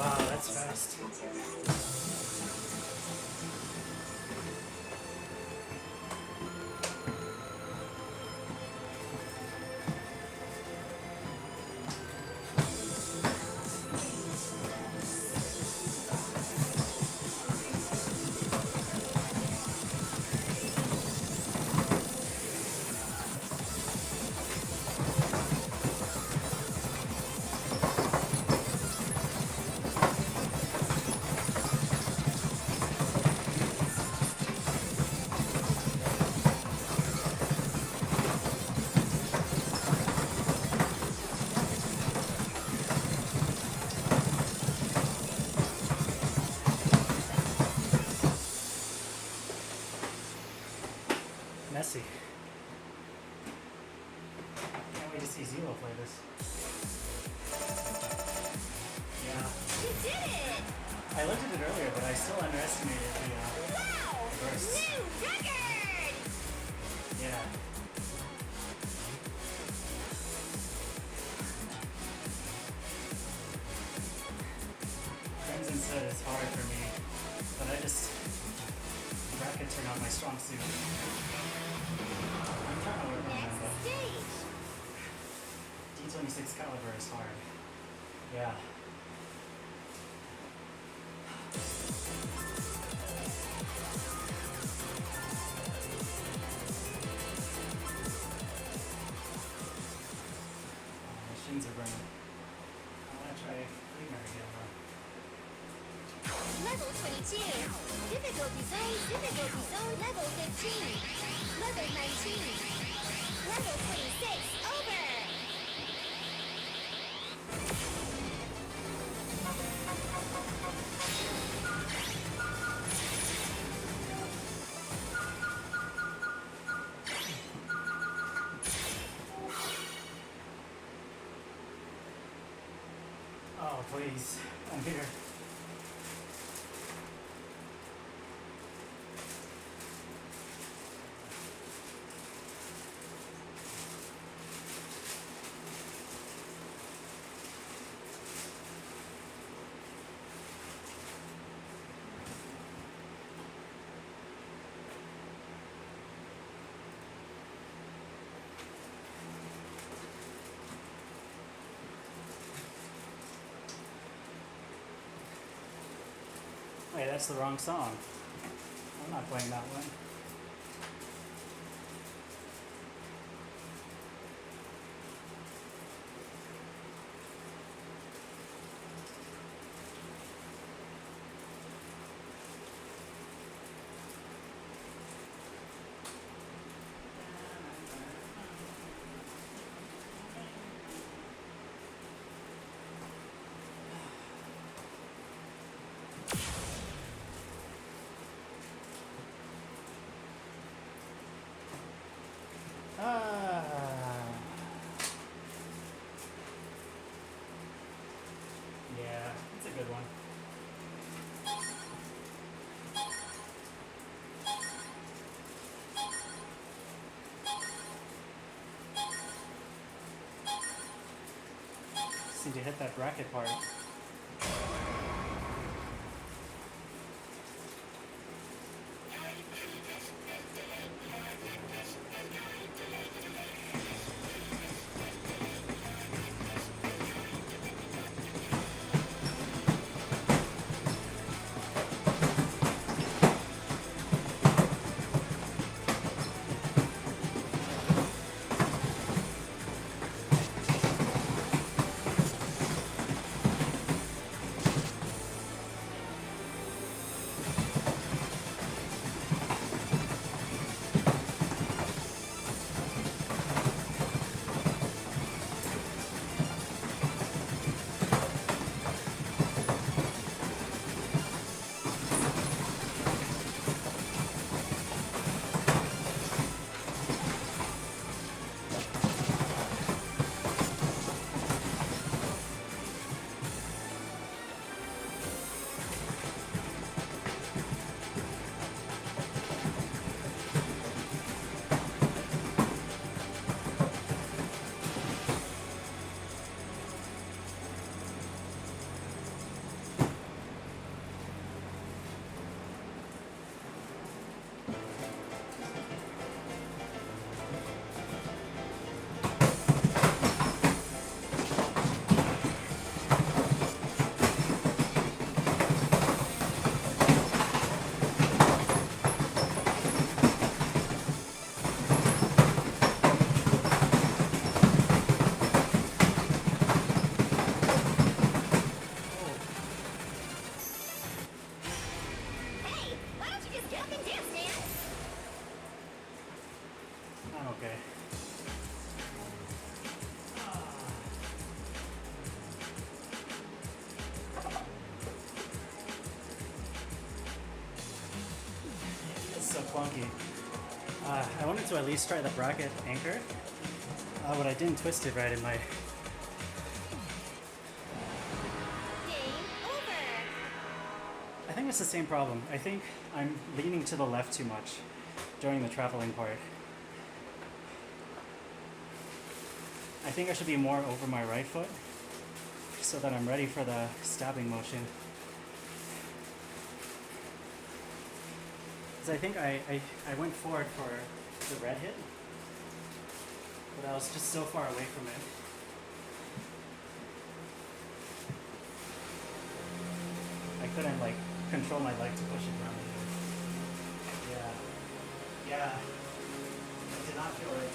Wow, that's fast. Messy. Can't wait to see Zelo play this. Yeah. You did it! I looked at it earlier, but I still underestimated the Wow! bursts. New record! Yeah. Crimson said it's hard for me, but brackets are not my strong suit. I'm trying to work on that, Next but stage. D26 caliber is hard. Yeah. My shins are burning. I want to try cleaner again though. Level Level 22. Difficulty zone level 15. Level 19. Level 26. Over. Oh, please. I'm here. Wait, that's the wrong song. I'm not playing that one. Yeah, it's a good one. Just need to hit that bracket part. Hey, why don't you just get up and dance, man? I'm okay. It's so clunky. I wanted to at least try the bracket anchor, but I didn't twist it right in my... Game over. I think it's the same problem. I think I'm leaning to the left too much during the traveling part. I think I should be more over my right foot so that I'm ready for the stabbing motion. Because I think I went forward for the red hit, but I was just so far away from it. I couldn't like control my leg to push it down. Yeah. I did not feel right.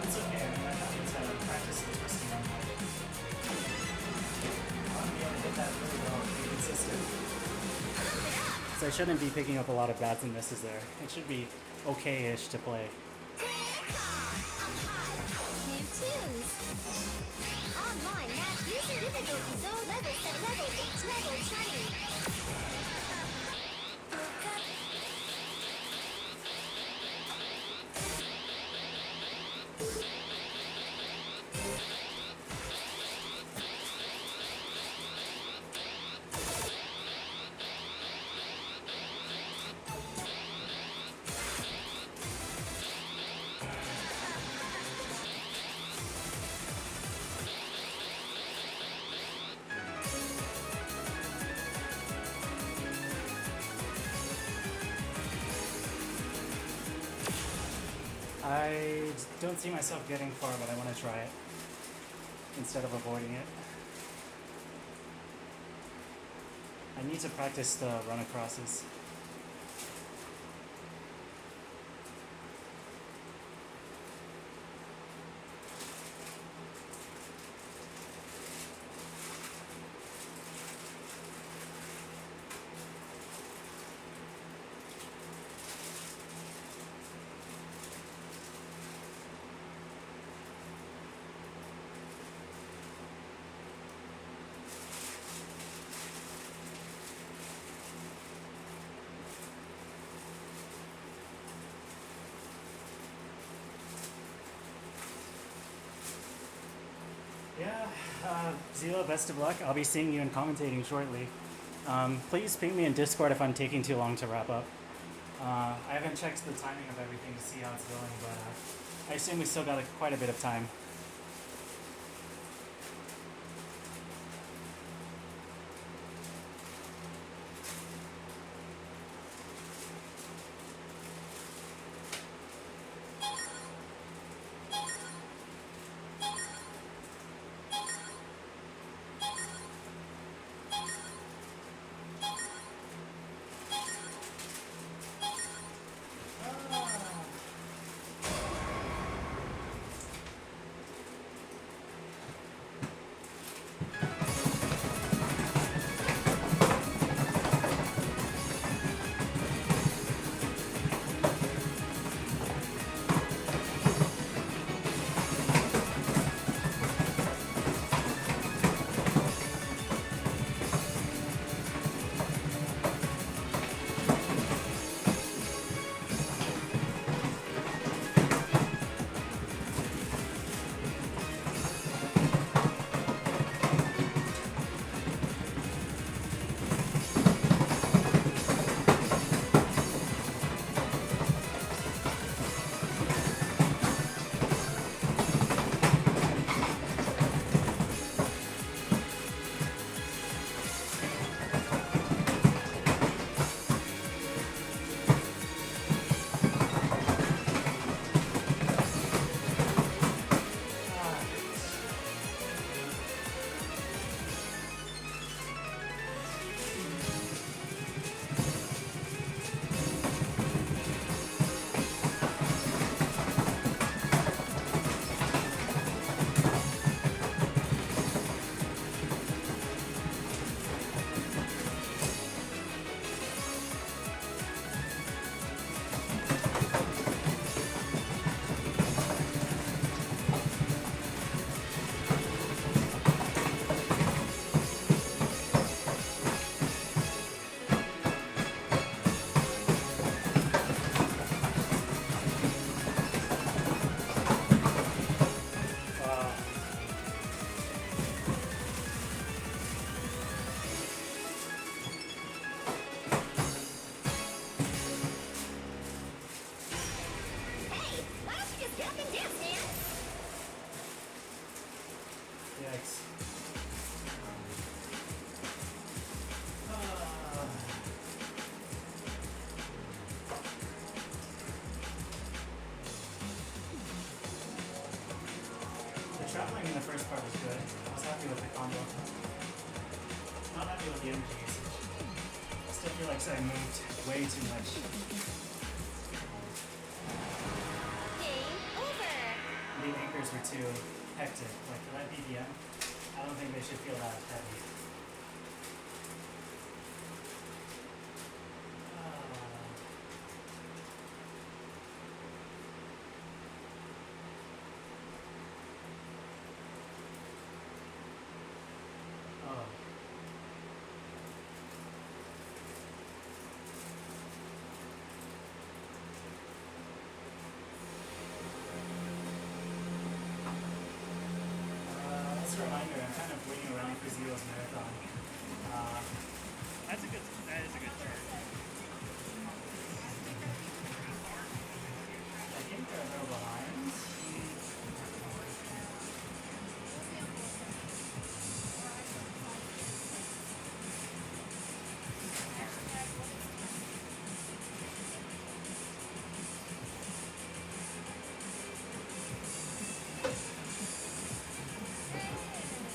That's okay. I mean, that happens when I'm practicing twisting on my... So I shouldn't be picking up a lot of bats and misses there. It should be okay-ish to play. New tunes. Online match user difficulty zone level 7, level 8, level shiny. I don't see myself getting far, but I want to try it instead of avoiding it. I need to practice the run acrosses. Yeah, Zila, best of luck. I'll be seeing you and commentating shortly. Please ping me in Discord if I'm taking too long to wrap up. I haven't checked the timing of everything to see how it's going, but I assume we still got quite a bit of time. Hey, why don't you just get up and dance, man? Yikes. The traveling in the first part was good. I was happy with the combo. Not happy with the energy usage. I still feel like I moved way too much. Game over. The anchors were too hectic. Like for that BBM, I don't think they should feel that heavy. reminder, I'm kind of waiting around for Zero's marathon. That is a good chart. I think they're a little behind.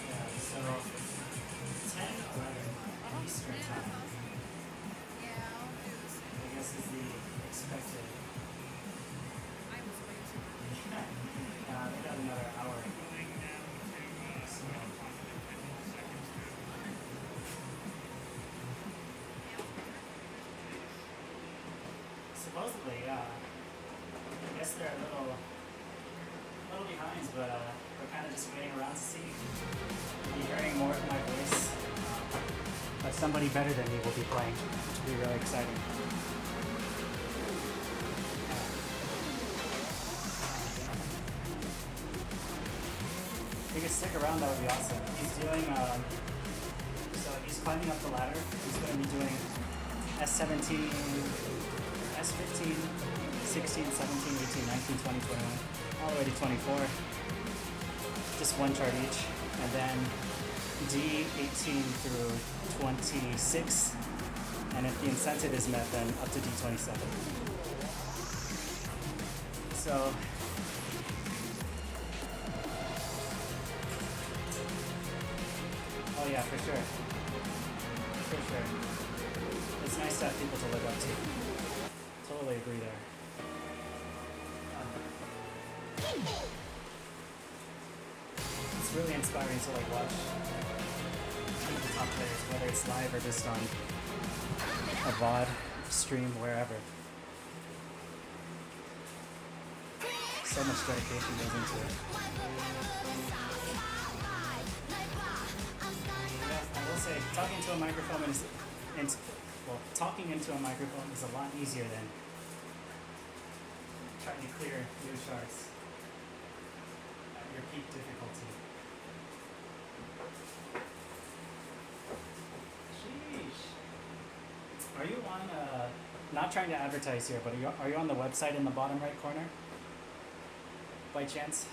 Yeah, so 10:11 Eastern time, I guess is the expected. They got another hour. Going down to So, 50 seconds to supposedly, I guess they're a little behind, but we're kind of just waiting around to see. Be hearing more of my voice, but somebody better than me will be playing, which will be really exciting. If you could stick around, that would be awesome. He's doing, so he's climbing up the ladder. He's going to be doing S17, S15, 16, 17, 18, 19, 20, 21, all the way to 24. Just one chart each. And then D18 through 26. And if the incentive is met, then up to D27. So, oh yeah, for sure. For sure. It's nice to have people to look up to. Totally agree there. It's really inspiring to like watch some of the top players, whether it's live or just on a VOD stream, wherever. So much dedication goes into it. Yeah, I will say, talking to a microphone talking into a microphone is a lot easier than trying to clear new charts at your peak difficulty. Sheesh. Are you on, not trying to advertise here, but are you on the website in the bottom right corner? By chance?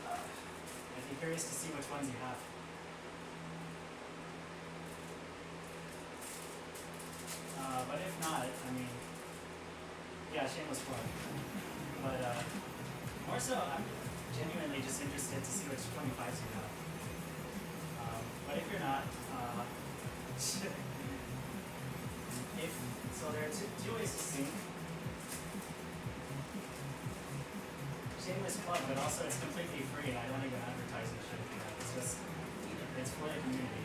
I'd be curious to see which ones you have. But if not, I mean, yeah, shameless plug. But more so, I'm genuinely just interested to see which 25s you have. But if you're not, so there are two ways to sync. Shameless plug, but also it's completely free, and I don't even advertise this shit. It's just, it's for the community.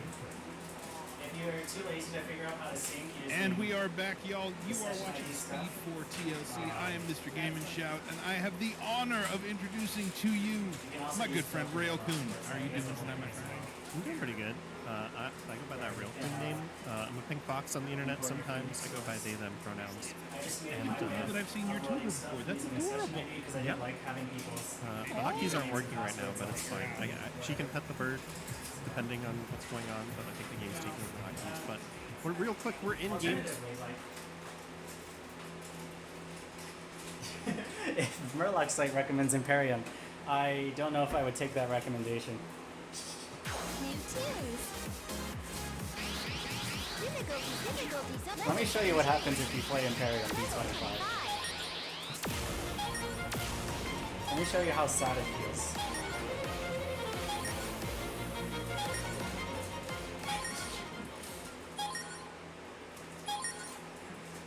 If you're too lazy to figure out how to sync, and we are back, y'all. You are watching Speed for TLC. I am Mr. Game and Shout, and I have the honor of introducing to you my good friend Rail Coon. How are you doing tonight, my friend? I'm doing pretty good. I go by that real thing name. I'm a pink fox on the internet sometimes. I go by they, them pronouns. And that I've seen your Twitter before. That's adorable. Yeah. The hotkeys aren't working right now, but it's fine. She can pet the bird, depending on what's going on, but I think the game's taking over the hotkeys. But real quick, we're in game. If Murloc site recommends Imperium, I don't know if I would take that recommendation. Let me show you what happens if you play Imperium B25. Let me show you how sad it feels.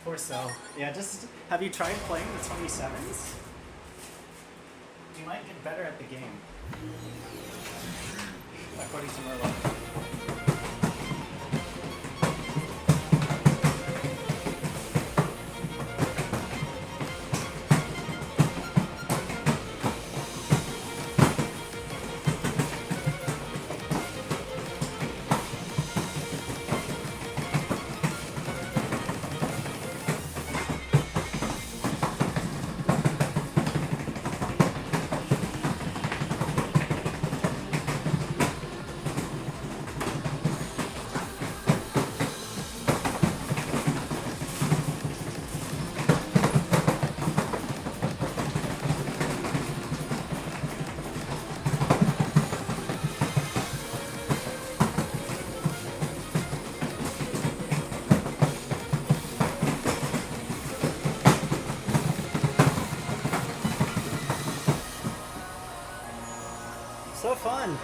Poor Cell. Yeah, just have you tried playing the 27s? You might get better at the game. According to Murloc. So fun.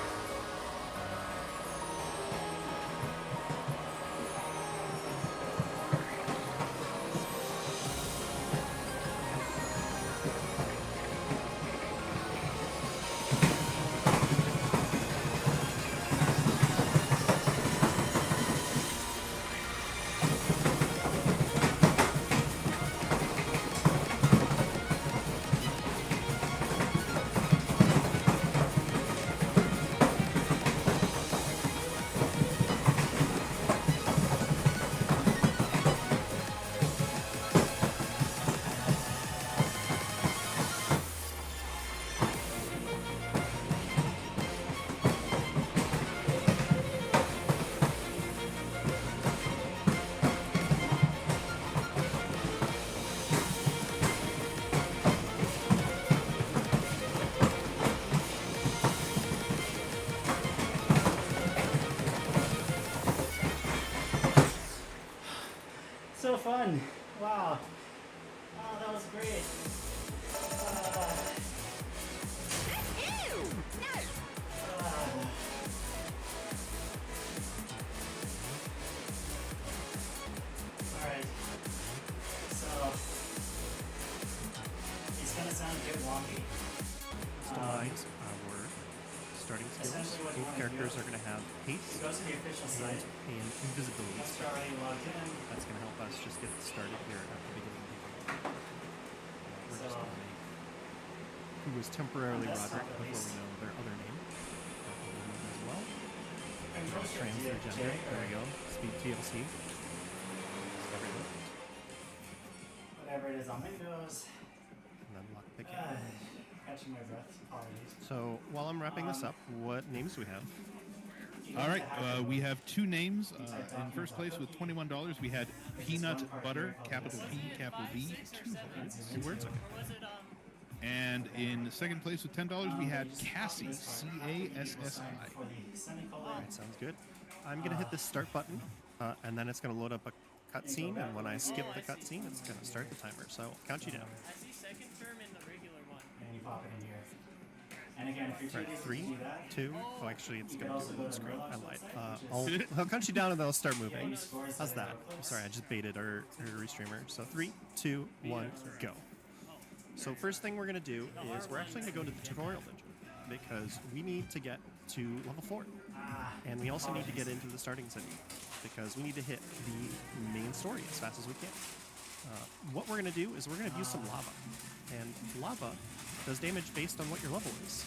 So fun. Wow. Oh, that was great. Alright. So, it's gonna sound a bit wonky. Customize our starting skills. essentially what you Both wanna characters do are going to have haste Go to the official site. and invisibility. Once you're already logged in, That's going to help us just get started here at the beginning. We're just So- going to make who was temporarily On desktop, Roderick at before we least. know their other name. That will be as well. and post your Transfer gender. There we go. Speed TLC. Everything. whatever it is on Windows. And then lock picking. Catching my breath. Apologies. So while I'm wrapping this up, what names do we have? All right, we have two names. In first place with $21, we had Peanut Butter, capital P, capital B, two words. And in second place with $10, we had Cassie, C-A-S-S-I. Alright, sounds good. I'm going to hit this start button, and then it's going to load up a cutscene, and when I skip the cutscene, it's going to start the timer. So I'll count you down. I see second term in the regular one. And you pop it in here. And again, if you're Right, too 3, busy to do that, 2. Oh, actually, it's going to also do a go load to screen. I Murloc's lied. website, I'll count you down, and then I'll start moving. scores How's that that? are I'm sorry, I just baited our restreamer. So 3, 2, 1, go. So first thing we're going to do is we're actually going to go to the tutorial dungeon because we need to get to level 4. And we also need to get into the starting city because we need to hit the main story as fast as we can. What we're going to do is we're going to use some lava. And lava does damage based on what your level is.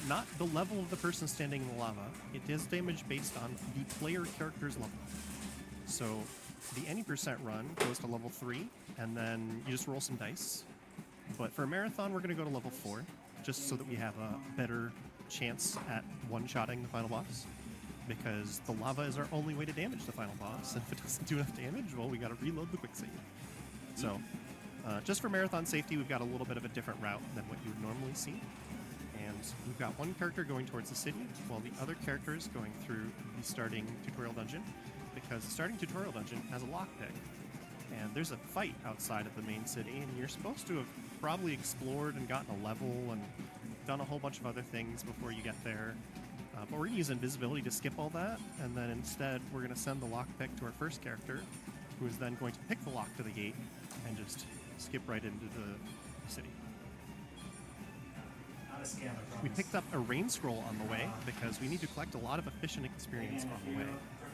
Not the level of the person standing in the lava. It does damage based on the player character's level. So the any percent run goes to level 3, and then you just roll some dice. But for a marathon, we're going to go to level 4, just so that we have a better chance at one-shotting the final boss. Because the lava is our only way to damage the final boss, and if it doesn't do enough damage, well, we got to reload the quick save. So, just for marathon safety, we've got a little bit of a different route than what you would normally see. And we've got one character going towards the city, while the other character is going through the starting tutorial dungeon, because the starting tutorial dungeon has a lockpick. And there's a fight outside of the main city, and you're supposed to have probably explored and gotten a level and done a whole bunch of other things before you get there. But we're going to use invisibility to skip all that, and then instead we're going to send the lockpick to our first character, who is then going to pick the lock to the gate and just skip right into the city. Not a scam, I promise. We picked up a rain scroll on the way because we need to collect a lot of efficient experience Again, on if the you way.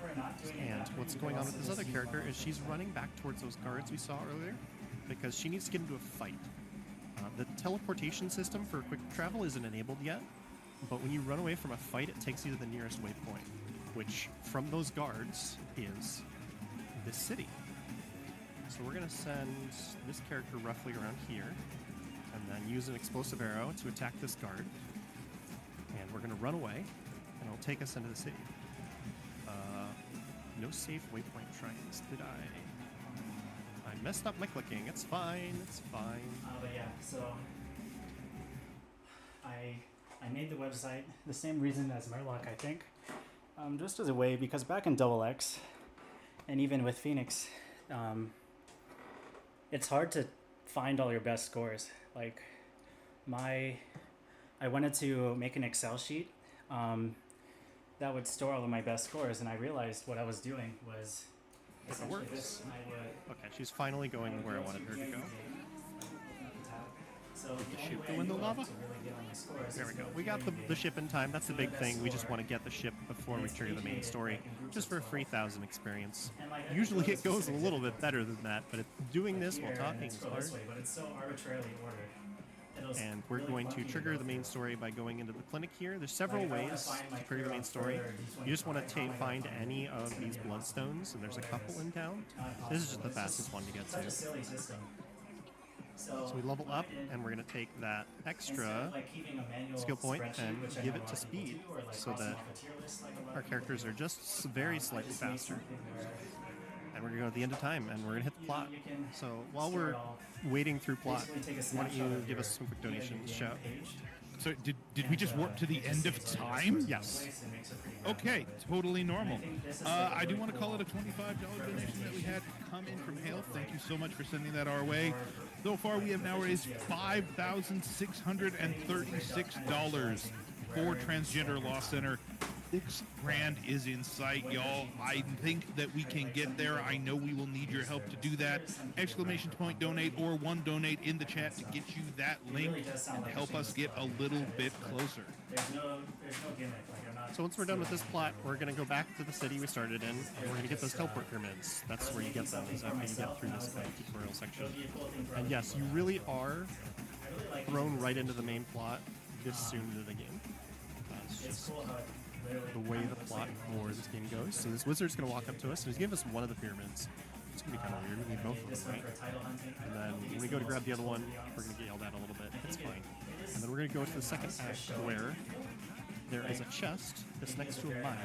prefer not doing it, And that what's way, going you on can with this also other just character use is she's running back towards those guards we saw earlier because she needs to get into a fight. The teleportation system for quick travel isn't enabled yet, but when you run away from a fight, it takes you to the nearest waypoint, which from those guards is this city. So we're going to send this character roughly around here, and then use an explosive arrow to attack this guard. And we're going to run away, and it'll take us into the city. No safe waypoint shrines, did I? I messed up my clicking. It's fine. It's fine. But yeah, so I made the website the same reason as Murloc, I think, just as a way because back in Double X, and even with Phoenix, it's hard to find all your best scores. Like I I wanted to make an Excel sheet that would store all of my best scores, and I realized what I was doing was essentially works. this. I would Okay, she's finally going where I wanted her to go. So the ship go in the lava? There we go. We got the ship in time. That's the big thing. We just want to get the ship before we trigger the main story, just for 3,000 experience. Usually it goes a little bit better than that, but doing this while talking is hard. But it's so arbitrarily ordered. And we're going to trigger the main story by going into the clinic here. There's several ways to trigger the main story. You just want to find any of these bloodstones, and there's a couple in town. This is just the fastest one to get to. So we level up, and we're going to take that extra skill point and give it to speed so that our characters are just very slightly faster. And we're going to go to the end of time, and we're going to hit the plot. So while we're waiting through plot, why don't you give us some quick donations? Shout. So did we just warp to the end of time? Yes. Okay, totally normal. I do want to call it a $25 donation that we had come in from Hale. Thank you so much for sending that our way. So far, we have now raised $5,636 for Transgender Law Center. $6,000 is in sight, y'all. I think that we can get there. I know we will need your help to do that. Exclamation point donate or one donate in the chat to get you that link and help us get a little bit closer. There's no gimmick. So once we're done with this plot, we're going to go back to the city we started in, and we're going to get those teleport pyramids. That's where you get them, is after you get through this tutorial section. And yes, you really are thrown right into the main plot this soon into the game. It's just the way the plot for this game goes. So this wizard's going to walk up to us, and he's giving us one of the pyramids. It's going to be kind of weird. We need both of them, right? And then when we go to grab the other one, we're going to get yelled at a little bit. It's fine. And then we're going to go to the second act where there is a chest that's next to a mine.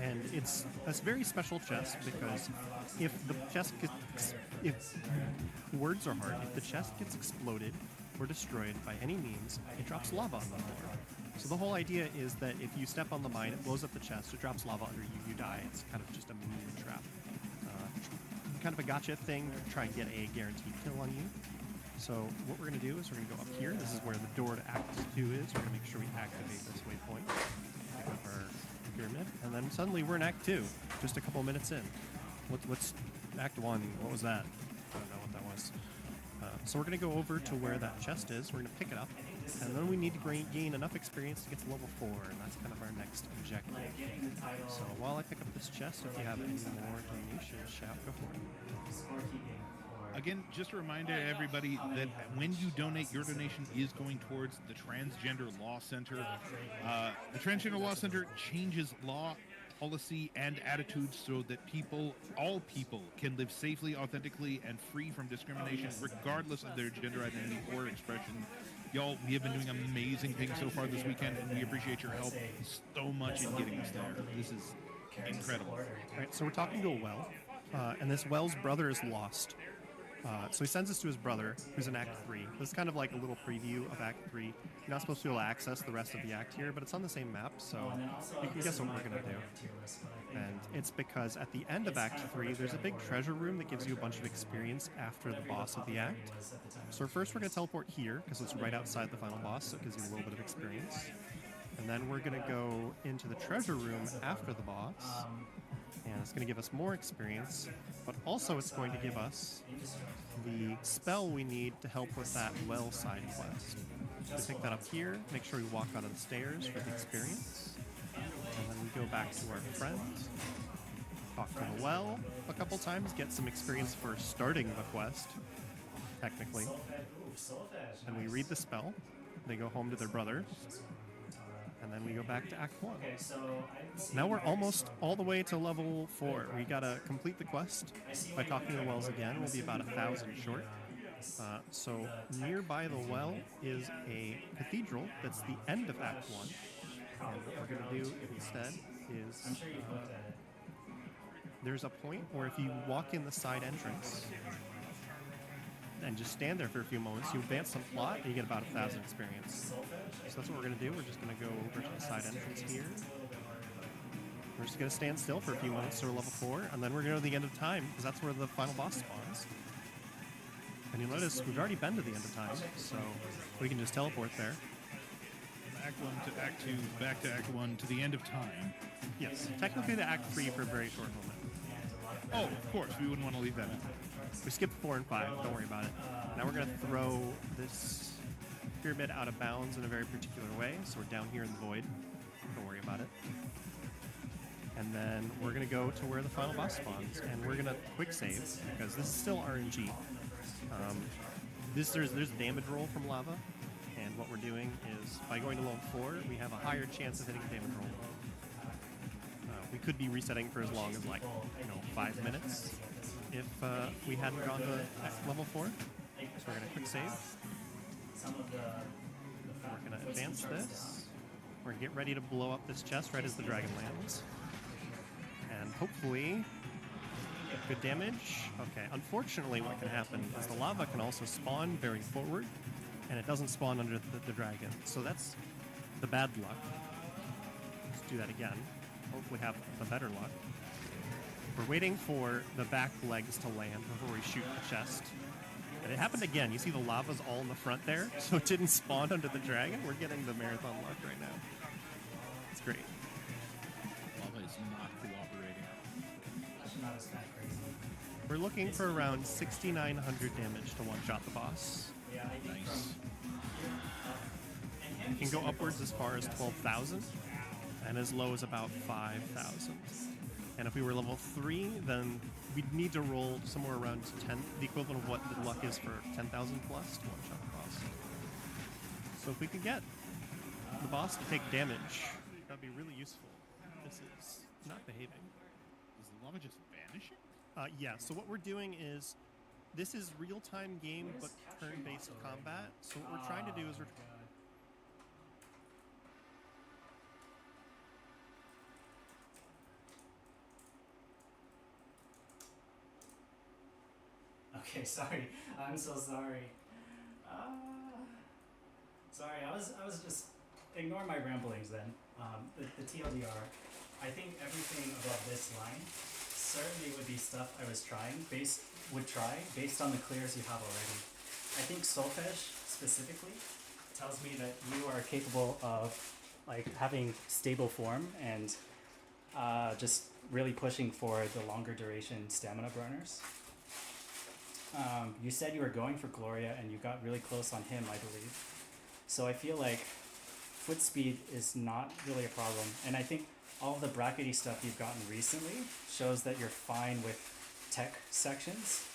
And it's a very special chest because if the chest gets, if words are hard, if the chest gets exploded or destroyed by any means, it drops lava on the floor. So the whole idea is that if you step on the mine, it blows up the chest, it drops lava under you, you die. It's kind of just a mean trap. Kind of a gotcha thing to try and get a guaranteed kill on you. So what we're going to do is we're going to go up here. This is where the door to Act 2 is. We're going to make sure we activate this waypoint. Pick up our pyramid. And then suddenly we're in Act 2, just a couple minutes in. What's Act 1? What was that? I don't know what that was. So we're going to go over to where that chest is. We're going to pick it up. And then we need to gain enough experience to get to level 4. And that's kind of our next objective. So while I pick up this chest, if you have any more donations, shout, go for it. Again, just a reminder to everybody that when you donate, your donation is going towards the Transgender Law Center. The Transgender Law Center changes law, policy, and attitudes so that all people, can live safely, authentically, and free from discrimination, regardless of their gender identity or expression. Y'all, we have been doing amazing things so far this weekend, and we appreciate your help so much in getting us there. This is incredible. All right, so we're talking to a well, and this well's brother is lost. So he sends us to his brother, who's in Act 3. This is kind of like a little preview of Act 3. You're not supposed to be able to access the rest of the act here, but it's on the same map, so you can guess what we're going to do. And it's because at the end of Act 3, there's a big treasure room that gives you a bunch of experience after the boss of the act. So first we're going to teleport here, because it's right outside the final boss, so it gives you a little bit of experience. And then we're going to go into the treasure room after the boss, and it's going to give us more experience, but also it's going to give us the spell we need to help with that well side quest. So we pick that up here, make sure we walk out of the stairs for the experience, and then we go back to our friend, talk to the well a couple times, get some experience for starting the quest, technically, and we read the spell, they go home to their brother, and then we go back to Act 1. Now we're almost all the way to level 4. We gotta complete the quest by talking to the wells again. We'll be about 1,000 short. So nearby the well is a cathedral that's the end of Act 1. And what we're gonna do instead is there's a point where if you walk in the side entrance and just stand there for a few moments, you advance some plot, and you get about 1,000 experience. So that's what we're going to do. We're just going to go over to the side entrance here. We're just going to stand still for a few moments to level 4, and then we're going to go to the end of time, because that's where the final boss spawns. And you'll notice we've already been to the end of time, so we can just teleport there. Act 1 to Act 2, back to Act 1 to the end of time. Yes, technically to Act 3 for a very short moment. Oh, of course, we wouldn't want to leave that out. We skipped 4 and 5, don't worry about it. Now we're going to throw this pyramid out of bounds in a very particular way, so we're down here in the void. Don't worry about it. And then we're going to go to where the final boss spawns, and we're going to quick save, because this is still RNG. There's a damage roll from lava, and what we're doing is, by going to level 4, we have a higher chance of hitting a damage roll. We could be resetting for as long as, like, 5 minutes if we hadn't gone to level 4. So we're going to quick save. We're going to advance this. We're going to get ready to blow up this chest right as the dragon lands. And hopefully, good damage. Okay, unfortunately what can happen is the lava can also spawn very forward, and it doesn't spawn under the dragon. So that's the bad luck. Let's do that again. Hopefully have the better luck. We're waiting for the back legs to land before we shoot the chest. And it happened again. You see the lava's all in the front there, so it didn't spawn under the dragon. We're getting the marathon luck right now. It's great. Lava is not cooperating. We're looking for around 6,900 damage to one-shot the boss. Nice. You can go upwards as far as 12,000, and as low as about 5,000. And if we were level 3, then we'd need to roll somewhere around 10, the equivalent of what the luck is for 10,000 plus to one-shot the boss. So if we could get the boss to take damage, that'd be really useful. This is not behaving. Is the lava just vanishing? Yeah, so what we're doing is, this is real-time game, but turn-based combat. So what we're trying to do is Okay, sorry. I'm so sorry. Sorry, I was just ignore my ramblings then. The TLDR. I think everything above this line certainly would be stuff I would try based on the clears you have already. I think Solfesh specifically tells me that you are capable of like having stable form and just really pushing for the longer duration stamina burners. You said you were going for Gloria and you got really close on him, I believe. So I feel like foot speed is not really a problem. And I think all of the brackety stuff you've gotten recently shows that you're fine with tech sections,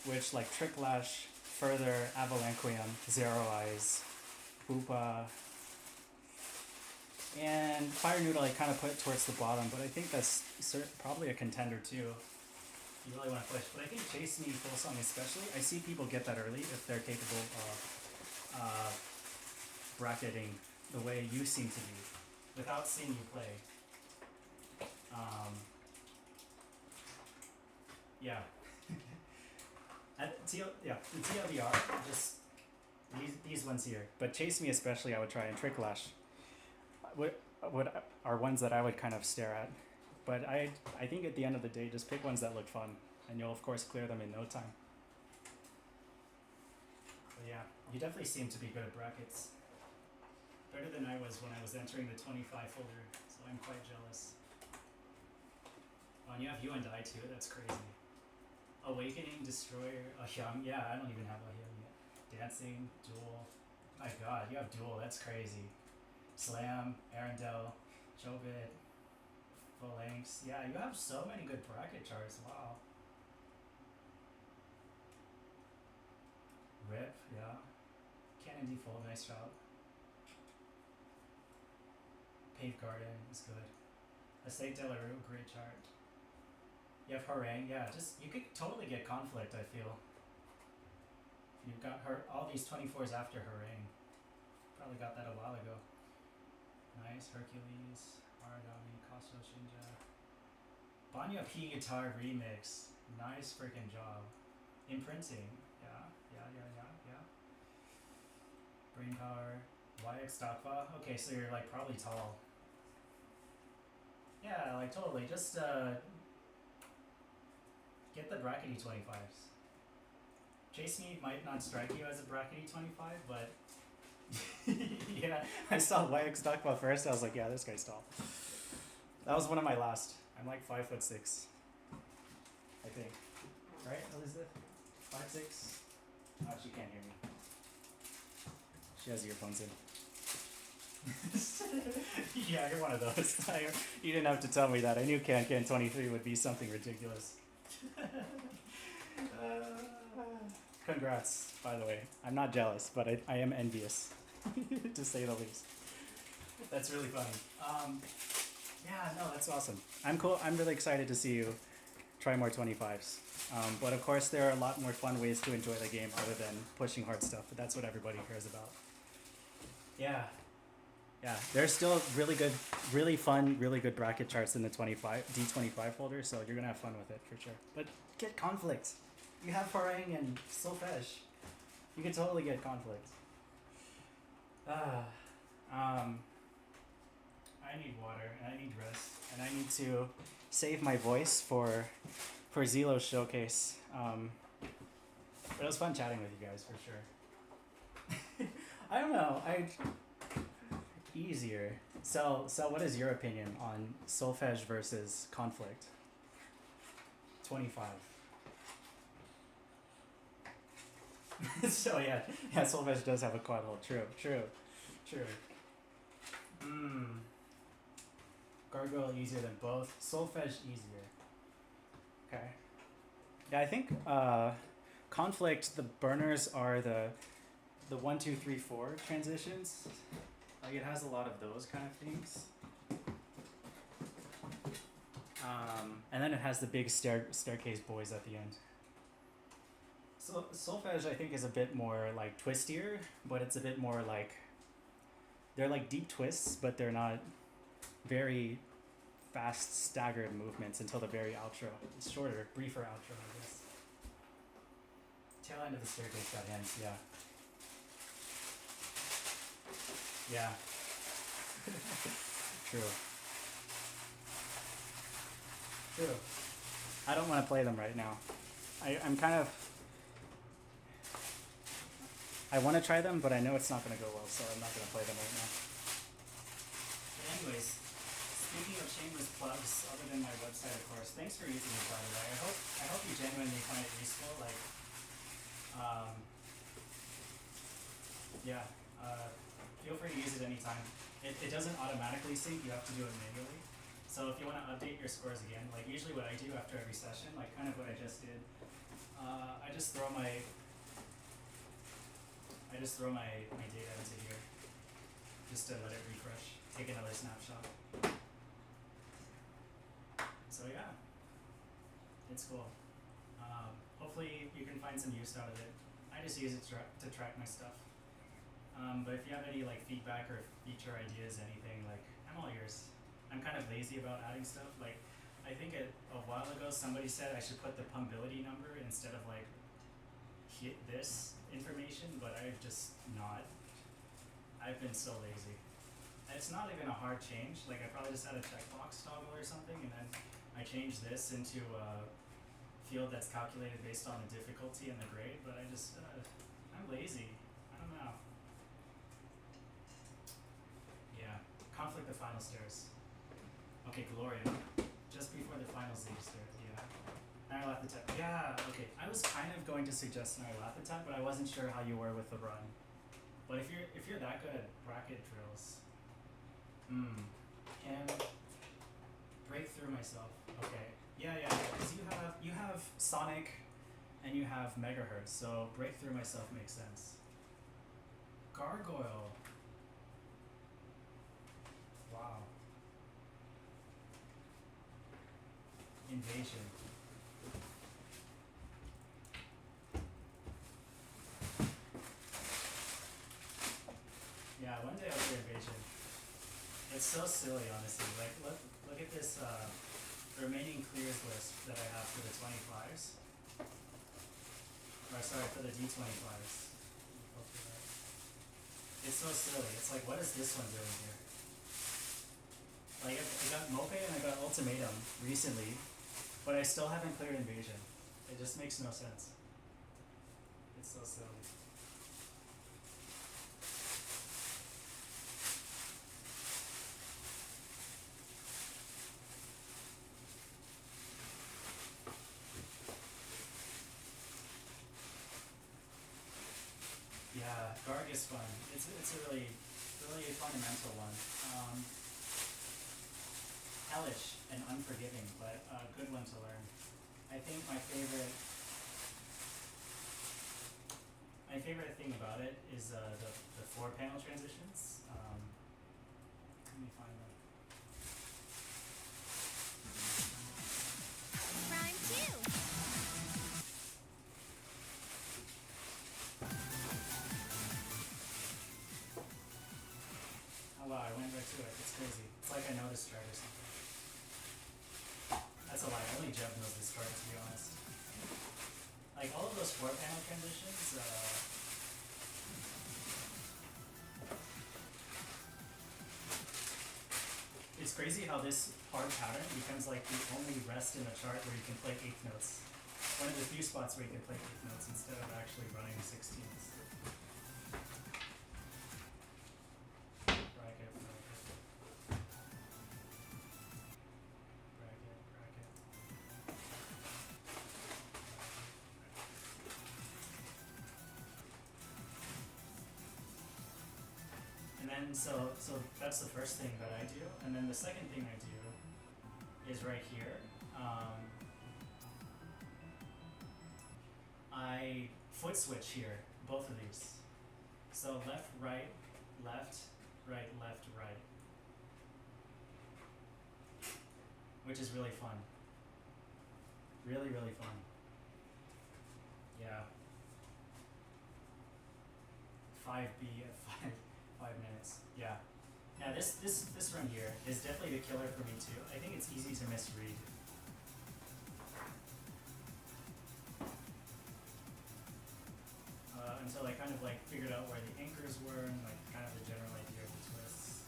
which like Trick Lash, Further, Avalanquium, Zero Eyes, Boopa, and Fire Noodle I kind of put towards the bottom, but I think that's probably a contender too. You really want to push, but I think Chase Me Full Song especially, I see people get that early if they're capable of bracketing the way you seem to be without seeing you play. Yeah. The TLDR, just these ones here, but Chase Me especially I would try, and Trick Lash would are ones that I would kind of stare at. But I think at the end of the day, just pick ones that look fun, and you'll of course clear them in no time. But yeah, you definitely seem to be good at brackets. Better than I was when I was entering the 25 folder, so I'm quite jealous. Oh, and you have you and I too, that's crazy. Awakening, Destroyer, Ahyang, yeah, I don't even have Ahyang yet. Dancing, Duel, my god, you have Duel, that's crazy. Slam, Arendelle, Chobit, Full Lengths, yeah, you have so many good bracket charts, wow. Rip, yeah. Cannon Default, nice job. Pave Garden is good. Estate de la Rue, great chart. You have Harangue, yeah, just, you could totally get Conflict, I feel. You've got all these 24s after Harangue. Probably got that a while ago. Nice, Hercules, Aragami, Kaso Shinja. Banya P Guitar Remix, nice freaking job. Imprinting, yeah. Brain Power, YX Dakva, okay, so you're like probably tall. Yeah, like totally, just get the brackety 25s. Chase Me might not strike you as a brackety 25, but Yeah, I saw YX talk about first. I was like, yeah, this guy's tall. That was one of my last. I'm like 5'6", I think. Right, Elizabeth? 5'6". Oh, she can't hear me. She has earphones in. Yeah, you're one of those. You didn't have to tell me that. I knew Can 23 would be something ridiculous. Congrats, by the way. I'm not jealous, but I am envious, to say the least. That's really funny. Yeah, no, that's awesome. I'm cool. I'm really excited to see you try more 25s. But of course, there are a lot more fun ways to enjoy the game other than pushing hard stuff. But that's what everybody cares about. Yeah. Yeah, there's still really good, really fun, really good bracket charts in the D25 folder, so you're gonna have fun with it for sure. But get conflict. You have Farang and Solfesh. You can totally get conflict. I need water and I need rest and I need to save my voice for Zelo's showcase. But it was fun chatting with you guys for sure. I don't know. Easier. So what is your opinion on Solfege versus Conflict? 25. So yeah, Solfege does have a quad hold. True. Gargoyle easier than both. Solfege easier. Okay. Yeah, I think Conflict, the burners are the 1, 2, 3, 4 transitions. Like it has a lot of those kind of things. And then it has the big staircase boys at the end. So Solfege I think is a bit more like twistier, but it's a bit more like they're like deep twists, but they're not very fast staggered movements until the very outro. It's shorter, briefer outro, I guess. Tail end of the staircase got hands, yeah. Yeah. True. I don't want to play them right now. I'm kind of... I want to try them, but I know it's not going to go well, so I'm not going to play them right now. But anyways, speaking of shameless plugs, other than my website, of course, thanks for using it, by the way. I hope you genuinely find it useful. Like, feel free to use it anytime. It doesn't automatically sync, you have to do it manually. So if you want to update your scores again, like usually what I do after every session, like kind of what I just did, I just throw my data into here, just to let it refresh, take another snapshot. So yeah, it's cool. Hopefully you can find some use out of it. I just use it to track my stuff. But if you have any like feedback or feature ideas, anything, like I'm all ears. I'm kind of lazy about adding stuff. Like I think a while ago somebody said I should put the pumpability number instead of like hit this information, but I've just not. I've been so lazy. It's not even a hard change. Like I probably just had a checkbox toggle or something, and then I changed this into a field that's calculated based on the difficulty and the grade. But I'm lazy. I don't know. Yeah, conflict the final stairs. Okay, Gloria. Just before the final stage stairs, yeah. Nyarlathotep. Yeah, okay. I was kind of going to suggest Nyarlathotep, but I wasn't sure how you were with the run. But if you're that good at bracket drills, can break through myself. Okay. Yeah, because you have Sonic and you have megahertz, so break through myself makes sense. Gargoyle. Wow. Invasion. Yeah, one day I'll do Invasion. It's so silly, honestly. Like, look at this remaining clears list that I have for the 25s. Or sorry, for the D25s. It's so silly. It's like, what is this one doing here? Like, I got Mope and I got Ultimatum recently, but I still haven't cleared Invasion. It just makes no sense. It's so silly. Garg is fun. It's a really fundamental one. Hellish and unforgiving, but a good one to learn. I think my favorite thing about it is the 4-panel transitions. Let me find them. Prime 2. Oh wow, I went right to it. It's crazy. It's like I know this chart or something. That's a lie. Only Jeb knows this chart, to be honest. Like all of those 4-panel transitions, it's crazy how this hard pattern becomes like the only rest in the chart where you can play 8th notes. One of the few spots where you can play 8th notes instead of actually running 16ths. Bracket, bracket. And then so that's the first thing that I do, and then the second thing I do is right here. I foot switch here, both of these. So left, right, left, right, left, right. Which is really fun. Really, really fun. Yeah. 5B at 5 minutes. Yeah. Now this run here is definitely the killer for me too. I think it's easy to misread. Until I kind of like figured out where the anchors were and like kind of the general idea of the twists.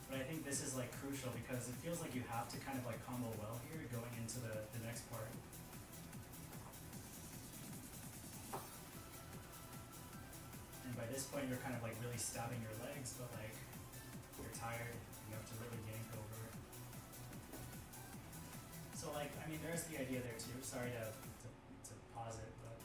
But I think this is like crucial because it feels like you have to kind of like combo well here going into the next part. And by this point you're kind of like really stabbing your legs, but like you're tired, you have to really yank over. So like, I mean there's the idea there too. Sorry to pause it, but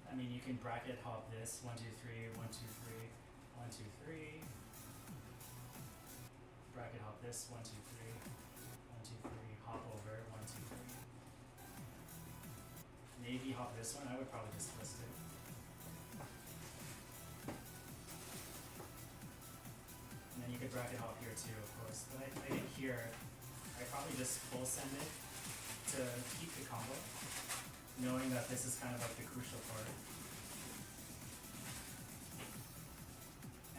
I mean you can bracket hop this 1 2 3 1 2 3 1 2 3. Bracket hop this 1 2 3 1 2 3 hop over 1 2 3. Maybe hop this one. I would probably just twist it. And then you could bracket hop here too, of course. But I think here, I probably just full send it to keep the combo, knowing that this is kind of like the crucial part.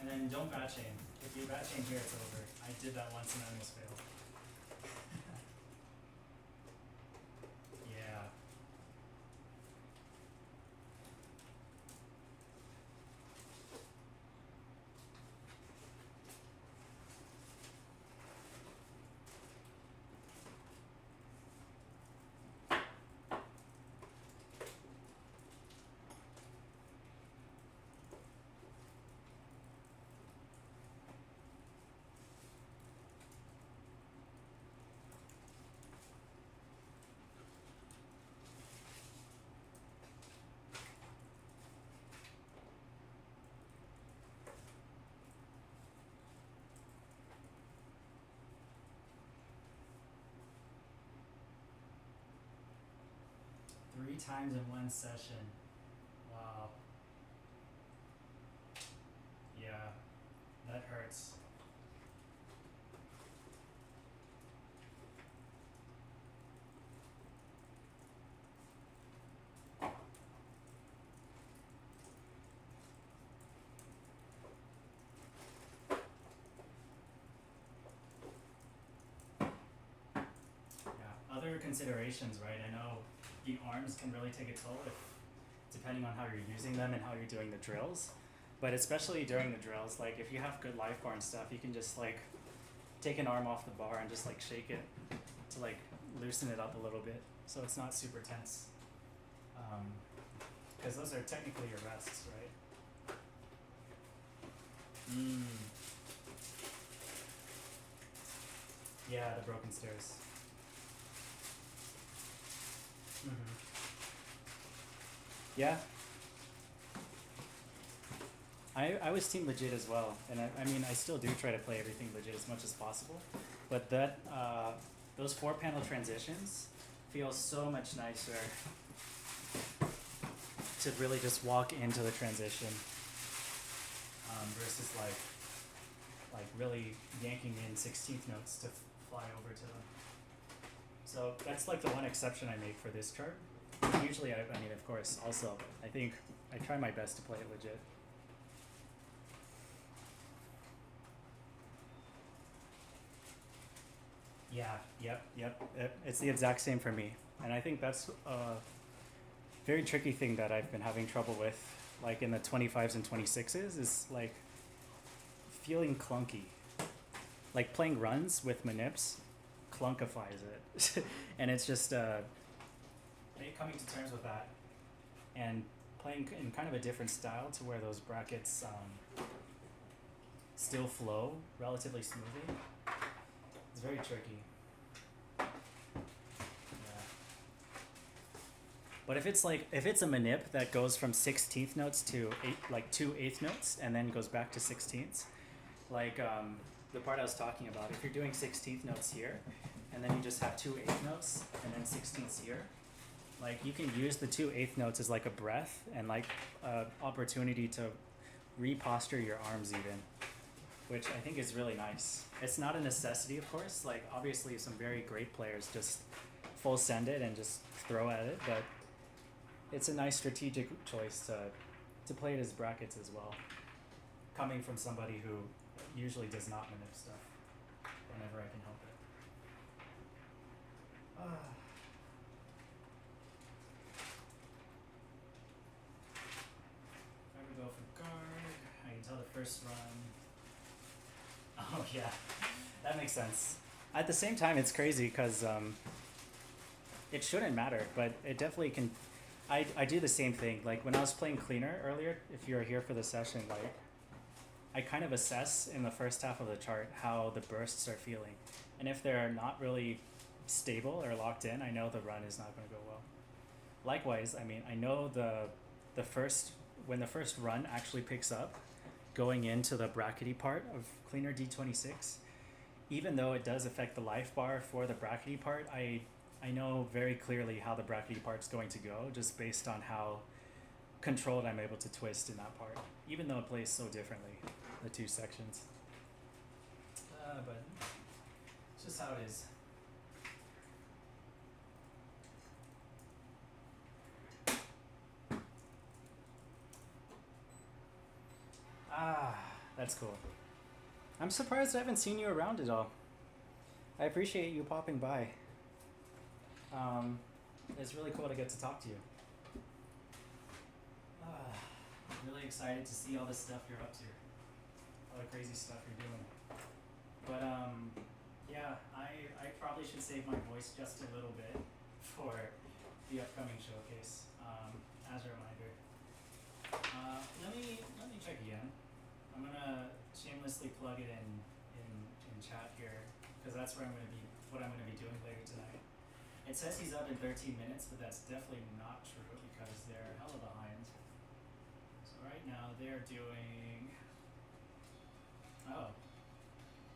And then don't bat chain. If you bat chain here, it's over. I did that once and I almost failed. Yeah. Three times in one session. Wow. Yeah, that hurts. Yeah, other considerations, right? I know the arms can really take a toll depending on how you're using them and how you're doing the drills. But especially during the drills, like if you have good life bar and stuff, you can just like take an arm off the bar and just like shake it to like loosen it up a little bit so it's not super tense. Because those are technically your rests, right? Yeah, the broken stairs. Yeah. I was team legit as well, and I mean I still do try to play everything legit as much as possible, but that those 4-panel transitions feel so much nicer to really just walk into the transition versus like really yanking in 16th notes to fly over to them. So that's like the one exception I make for this chart. Usually, I mean, of course, also, I think I try my best to play it legit. Yeah, yep. It's the exact same for me. And I think that's a very tricky thing that I've been having trouble with, like in the 25s and 26s, is like feeling clunky. Like playing runs with manips clunkifies it. And it's just coming to terms with that and playing in kind of a different style to where those brackets still flow relatively smoothly. It's very tricky. Yeah. But if it's a manip that goes from 16th notes to 2/8 notes and then goes back to 16ths, like the part I was talking about, if you're doing 16th notes here and then you just have 2/8 notes and then 16ths here, like you can use the 2/8 notes as like a breath and like opportunity to reposture your arms even, which I think is really nice. It's not a necessity, of course. Like obviously some very great players just full send it and just throw at it, but it's a nice strategic choice to play it as brackets as well. Coming from somebody who usually does not manip stuff whenever I can help it. If I would go for guard, I can tell the first run. Oh yeah, that makes sense. At the same time, it's crazy because it shouldn't matter, but it definitely can. I do the same thing. Like when I was playing cleaner earlier, if you were here for the session, like I kind of assess in the first half of the chart how the bursts are feeling, and if they're not really stable or locked in, I know the run is not going to go well. Likewise, I mean, I know when the first run actually picks up, going into the brackety part of cleaner D26, even though it does affect the life bar for the brackety part, I know very clearly how the brackety part's going to go just based on how controlled I'm able to twist in that part, even though it plays so differently, the two sections. But it's just how it is. That's cool. I'm surprised I haven't seen you around at all. I appreciate you popping by. It's really cool to get to talk to you. I'm really excited to see all the stuff you're up to. All the crazy stuff you're doing. But yeah, I probably should save my voice just a little bit for the upcoming showcase. As a reminder. Let me check again. I'm gonna shamelessly plug it in chat here because that's what I'm gonna be doing later tonight. It says he's up in 13 minutes, but that's definitely not true because they're hella behind. So right now they're doing. Oh.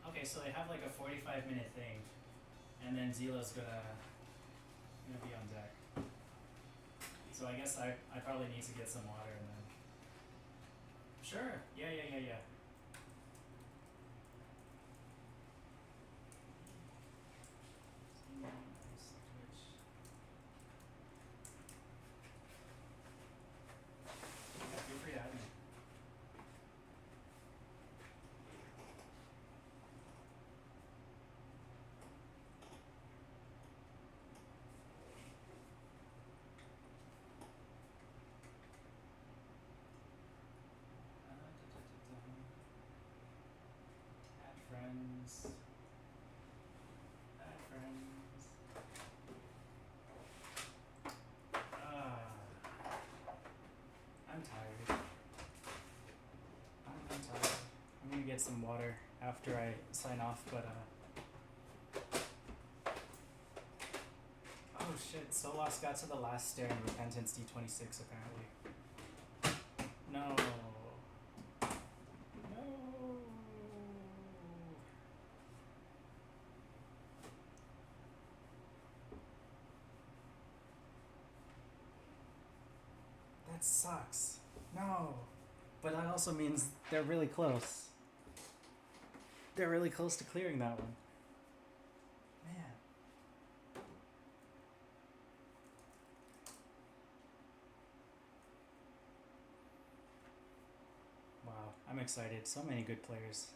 Okay, so they have like a 45-minute thing, and then Zila's gonna be on deck. So I guess I probably need to get some water and then. Sure. Yeah. Feel free to add me. Add friends. Add friends. I'm tired. I'm tired. I'm gonna get some water after I sign off, but Oh shit, Solos got to the last stair in Repentance D26 apparently. No. No. That sucks. No. But that also means they're really close. They're really close to clearing that one. Man. Wow, I'm excited. So many good players.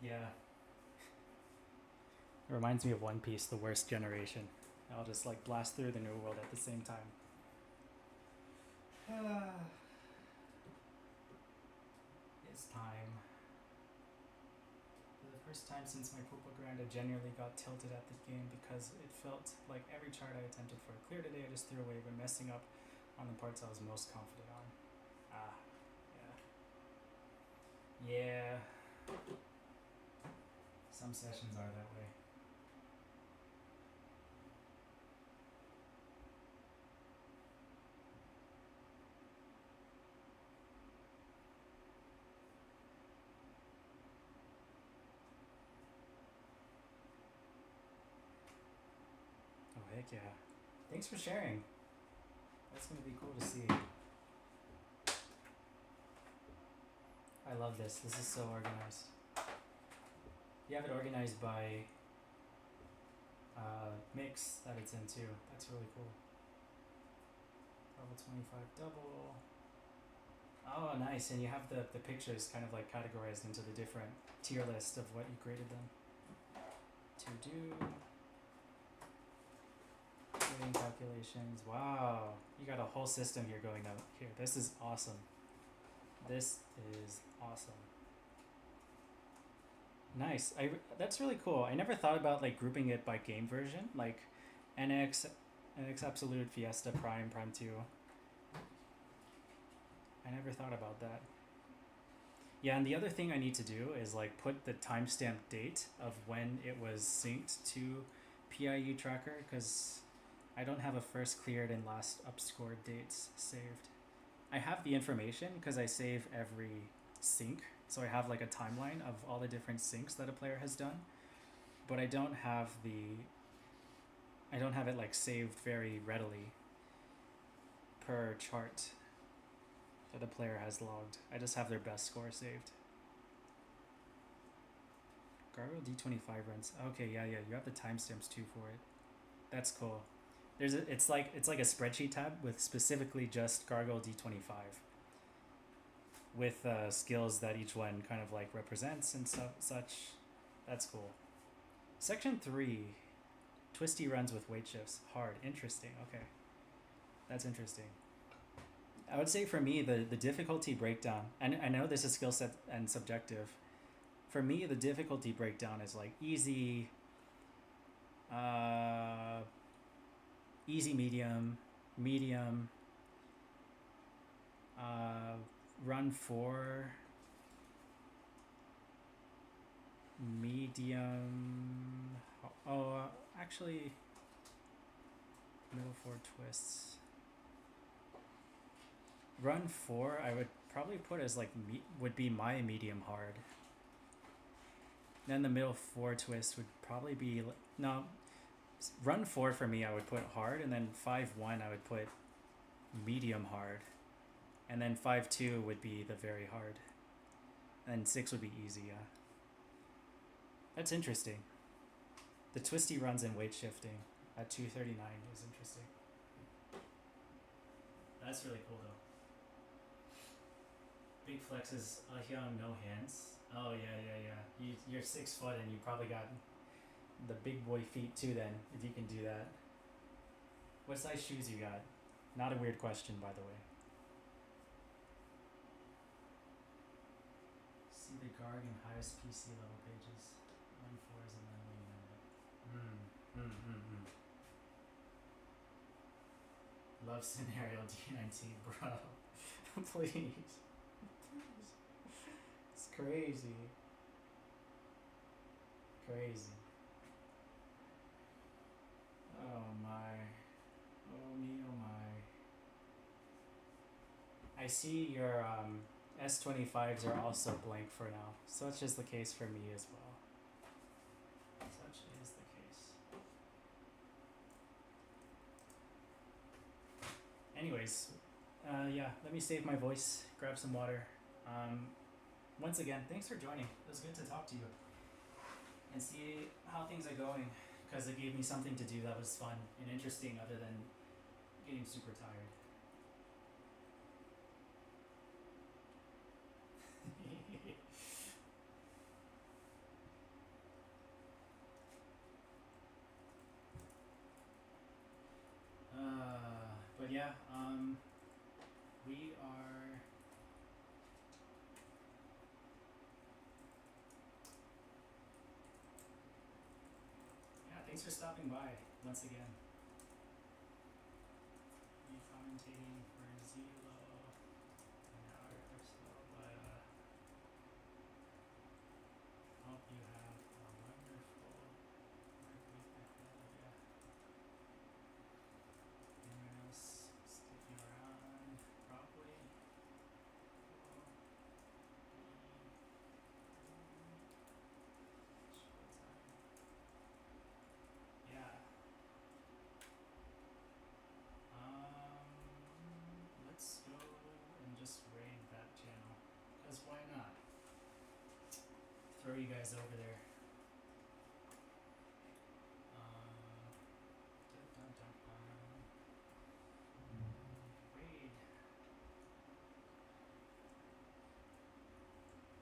Yeah. It reminds me of One Piece, the worst generation. I'll just like blast through the new world at the same time. It's time. For the first time since my Pupa Grand, I genuinely got tilted at the game because it felt like every chart I attempted for a clear today I just threw away when messing up on the parts I was most confident on. Ah, yeah. Yeah. Some sessions are that way. Oh, heck yeah. Thanks for sharing. That's gonna be cool to see. I love this. This is so organized. You have it organized by mix that it's in too. That's really cool. Level 25 double. Oh, nice. And you have the pictures kind of like categorized into the different tier list of what you graded them to do. Grading calculations. Wow. You got a whole system here going out here. This is awesome. This is awesome. Nice. That's really cool. I never thought about like grouping it by game version, like NX Absolute, Fiesta, Prime, Prime 2. I never thought about that. Yeah, and the other thing I need to do is like put the timestamp date of when it was synced to PIU tracker, because I don't have a first cleared and last upscored dates saved. I have the information because I save every sync, so I have like a timeline of all the different syncs that a player has done, but I don't have it like saved very readily per chart that the player has logged. I just have their best score saved. Gargoyle D25 runs. Okay, yeah, you have the timestamps too for it. That's cool. It's like a spreadsheet tab with specifically just Gargoyle D25 with skills that each one kind of like represents and such. That's cool. Section 3, twisty runs with weight shifts. Hard. Interesting. Okay. That's interesting. I would say for me, the difficulty breakdown, and I know this is skill set and subjective. For me, the difficulty breakdown is like easy, easy, medium, run 4, medium. Oh, actually, middle 4 twists. Run 4, I would probably put as like would be my medium hard. Then the middle 4 twist would probably be no. Run 4 for me, I would put hard, and then 5-1 I would put medium hard, and then 5-2 would be the very hard, and 6 would be easy. Yeah. That's interesting. The twisty runs and weight shifting at 239 is interesting. That's really cool though. Big flex is Ahyang no hands. Oh yeah. You're 6 foot and you probably got the big boy feet too then, if you can do that. What size shoes you got? Not a weird question, by the way. See the Garg and highest PC level pages. 1 4s and then we Love scenario D19, bro. Please. It's crazy. Crazy. Oh my. Oh me, oh my. I see your S25s are also blank for now. Such is the case for me as well. Such is the case. Anyways, yeah, let me save my voice, grab some water. Once again, thanks for joining. It was good to talk to you and see how things are going, because it gave me something to do that was fun and interesting other than getting super tired. But yeah, we are. Yeah, thanks for stopping by once again. Be commentating for Zelo an hour or so, but hope you have a wonderful work week ahead of ya. Anyone else sticking around? Probably. Cool. Showtime. Yeah. Let's go and just raid that channel. Cause why not? Throw you guys over there. Dun, dun, dun, dun. Raid.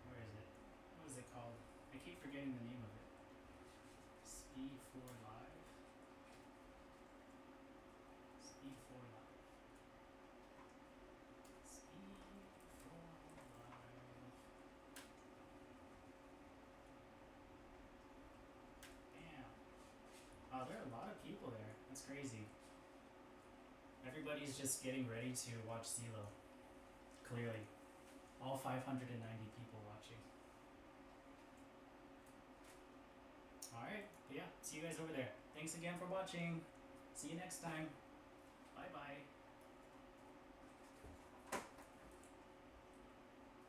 Where is it? What is it called? I keep forgetting the name of it. Speed 4 Live? Speed 4 Live. Speed 4 Live. Damn. Oh, there are a lot of people there. That's crazy. Everybody's just getting ready to watch Zelo. Clearly. All 590 people watching. Alright, but yeah, see you guys over there. Thanks again for watching. See you next time. Bye bye.